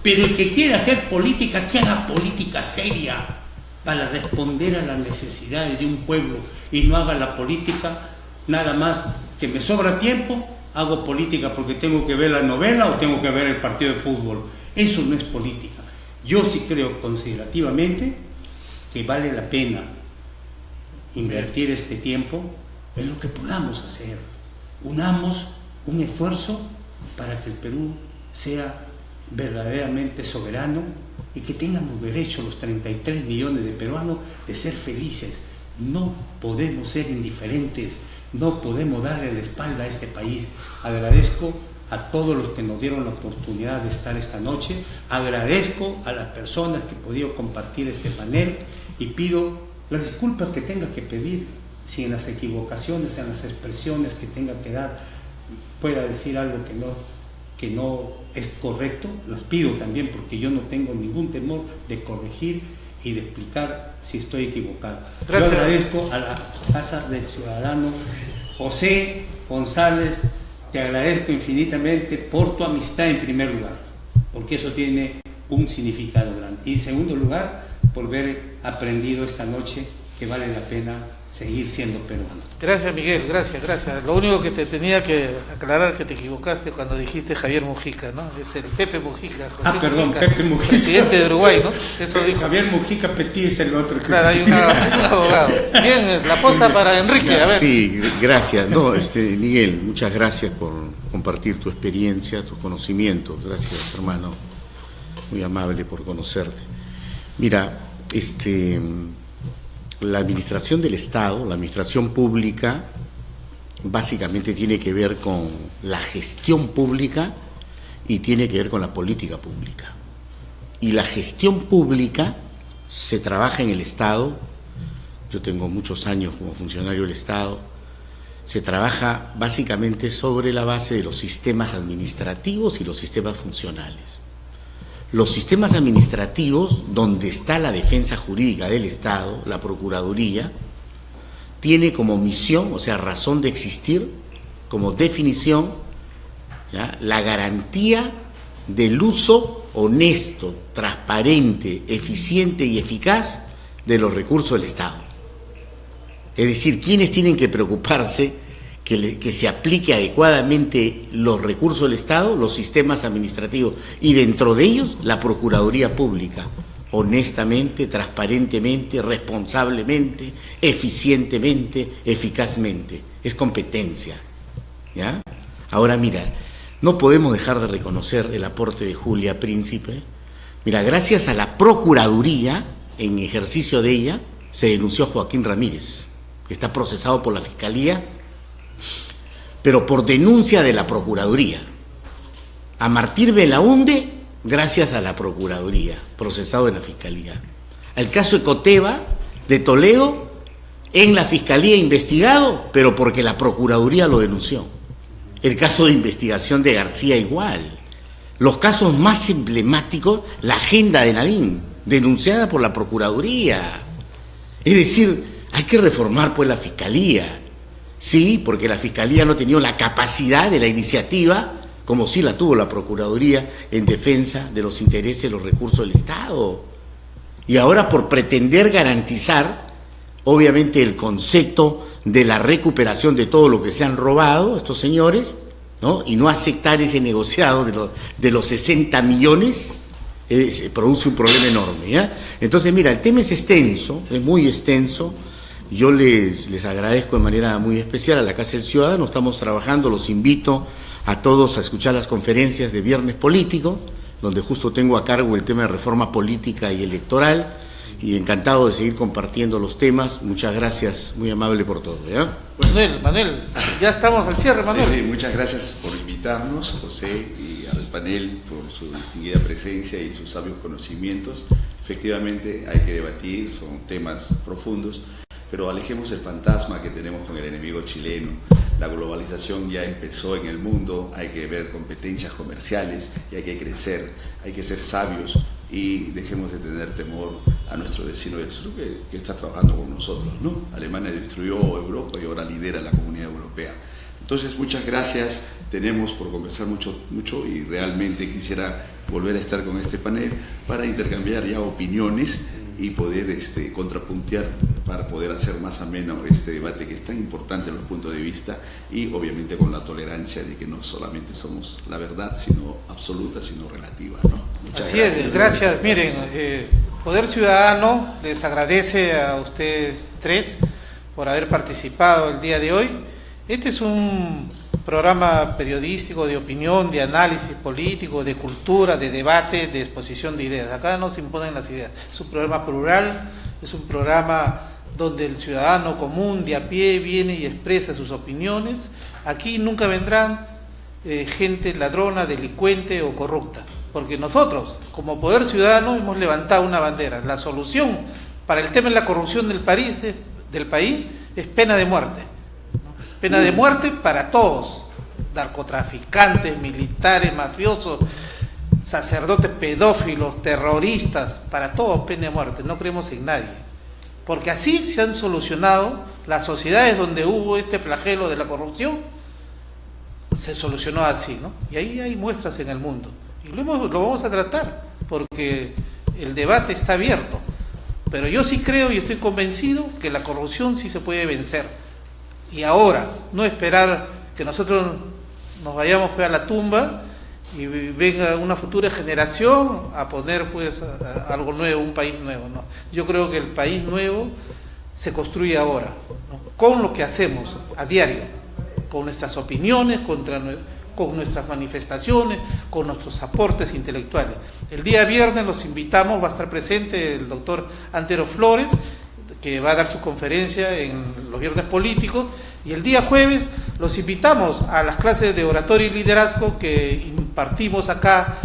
Pero el que quiera hacer política, que haga política seria para responder a las necesidades de un pueblo y no haga la política nada más que me sobra tiempo, hago política porque tengo que ver la novela o tengo que ver el partido de fútbol. Eso no es política. Yo sí creo considerativamente que vale la pena invertir este tiempo en lo que podamos hacer. Unamos un esfuerzo para que el Perú sea verdaderamente soberano y que tengamos derecho los 33 millones de peruanos de ser felices. No podemos ser indiferentes, no podemos darle la espalda a este país. Agradezco a todos los que nos dieron la oportunidad de estar esta noche, agradezco a las personas que he podido compartir este panel y pido las disculpas que tenga que pedir, si en las equivocaciones, en las expresiones que tenga que dar pueda decir algo que no es correcto, las pido también porque yo no tengo ningún temor de corregir y de explicar si estoy equivocado. Gracias. Yo agradezco a la Casa del Ciudadano. José González, te agradezco infinitamente por tu amistad en primer lugar, porque eso tiene un significado grande. Y en segundo lugar, por haber aprendido esta noche que vale la pena seguir siendo peruano. Gracias, Miguel, gracias. Lo único que te tenía que aclarar que te equivocaste cuando dijiste Javier Mujica, ¿no? Es el Pepe Mujica. José perdón, Mujica, Pepe Mujica. Presidente de Uruguay, ¿no? Eso dijo. Javier Mujica Petit es el otro. Claro, hay un abogado. Bien, la posta para Enrique, a ver. Sí, gracias. No, Miguel, muchas gracias por compartir tu experiencia, tus conocimientos. Gracias, hermano. Muy amable por conocerte. Mira, la administración del Estado, la administración pública, básicamente tiene que ver con la gestión pública y tiene que ver con la política pública. Y la gestión pública se trabaja en el Estado, yo tengo muchos años como funcionario del Estado, se trabaja básicamente sobre la base de los sistemas administrativos y los sistemas funcionales. Los sistemas administrativos, donde está la defensa jurídica del Estado, la Procuraduría, tiene como misión, o sea, razón de existir, como definición, ¿ya?, la garantía del uso honesto, transparente, eficiente y eficaz de los recursos del Estado. Es decir, ¿quiénes tienen que preocuparse que se aplique adecuadamente los recursos del Estado? Los sistemas administrativos, y dentro de ellos la Procuraduría Pública, honestamente, transparentemente, responsablemente, eficientemente, eficazmente. Es competencia, ¿ya? Ahora mira, no podemos dejar de reconocer el aporte de Julia Príncipe. Mira, gracias a la Procuraduría, en ejercicio de ella, se denunció a Joaquín Ramírez, que está procesado por la Fiscalía, pero por denuncia de la Procuraduría. A Martín Belaunde, gracias a la Procuraduría, procesado en la Fiscalía. El caso de Coteva, de Toledo, en la Fiscalía investigado, pero porque la Procuraduría lo denunció. El caso de investigación de García igual. Los casos más emblemáticos, la agenda de Nadine, denunciada por la Procuraduría. Es decir, hay que reformar pues la Fiscalía. Sí, porque la Fiscalía no ha tenido la capacidad de la iniciativa, como sí la tuvo la Procuraduría, en defensa de los intereses de los recursos del Estado. Y ahora, por pretender garantizar, obviamente, el concepto de la recuperación de todo lo que se han robado estos señores, ¿no?, y no aceptar ese negociado de los 60 millones, se produce un problema enorme, ¿ya? Entonces, mira, el tema es extenso, es muy extenso. Yo les agradezco de manera muy especial a la Casa del Ciudadano. Estamos trabajando, los invito a todos a escuchar las conferencias de Viernes Político, donde justo tengo a cargo el tema de reforma política y electoral, y encantado de seguir compartiendo los temas. Muchas gracias, muy amable por todo, ¿ya? Manuel, ya estamos al cierre, Manuel. Sí, muchas gracias por invitarnos, José, y al panel por su distinguida presencia y sus sabios conocimientos. Efectivamente hay que debatir, son temas profundos, pero alejemos el fantasma que tenemos con el enemigo chileno. La globalización ya empezó en el mundo, hay que ver competencias comerciales y hay que crecer, hay que ser sabios y dejemos de tener temor a nuestro vecino del sur que está trabajando con nosotros, ¿no? Alemania destruyó Europa y ahora lidera la Comunidad Europea. Entonces, muchas gracias, tenemos por conversar mucho y realmente quisiera volver a estar con este panel para intercambiar ya opiniones y poder contrapuntear para poder hacer más ameno este debate que es tan importante en los puntos de vista y obviamente con la tolerancia de que no solamente somos la verdad sino absoluta, sino relativa, ¿no? Muchas Así gracias. es, gracias. Miren, Poder Ciudadano les agradece a ustedes tres por haber participado el día de hoy. Este es un programa periodístico de opinión, de análisis político, de cultura, de debate, de exposición de ideas. Acá no se imponen las ideas. Es un programa plural, es un programa donde el ciudadano común de a pie viene y expresa sus opiniones. Aquí nunca vendrán gente ladrona, delincuente o corrupta, porque nosotros, como Poder Ciudadano, hemos levantado una bandera. La solución para el tema de la corrupción del país es pena de muerte. Pena de muerte para todos, narcotraficantes, militares, mafiosos, sacerdotes pedófilos, terroristas, para todos pena de muerte, no creemos en nadie. Porque así se han solucionado las sociedades donde hubo este flagelo de la corrupción, se solucionó así, ¿no? Y ahí hay muestras en el mundo. Y lo vamos a tratar, porque el debate está abierto. Pero yo sí creo y estoy convencido que la corrupción sí se puede vencer. Y ahora, no esperar que nosotros nos vayamos a la tumba y venga una futura generación a poner pues algo nuevo, un país nuevo, ¿no? Yo creo que el país nuevo se construye ahora, ¿no? Con lo que hacemos a diario, con nuestras opiniones, con nuestras manifestaciones, con nuestros aportes intelectuales. El día viernes los invitamos, va a estar presente el doctor Antero Flores, que va a dar su conferencia en los viernes políticos, y el día jueves los invitamos a las clases de oratorio y liderazgo que impartimos acá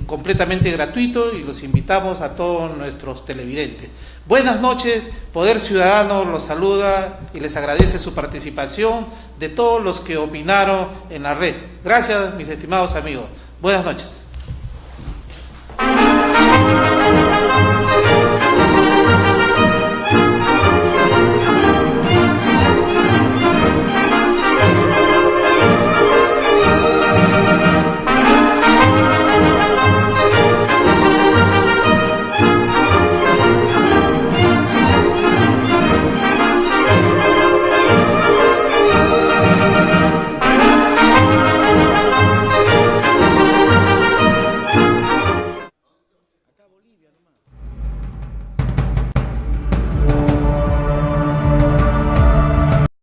completamente gratuito, y los invitamos a todos nuestros televidentes. Buenas noches, Poder Ciudadano los saluda y les agradece su participación de todos los que opinaron en la red. Gracias, mis estimados amigos. Buenas noches.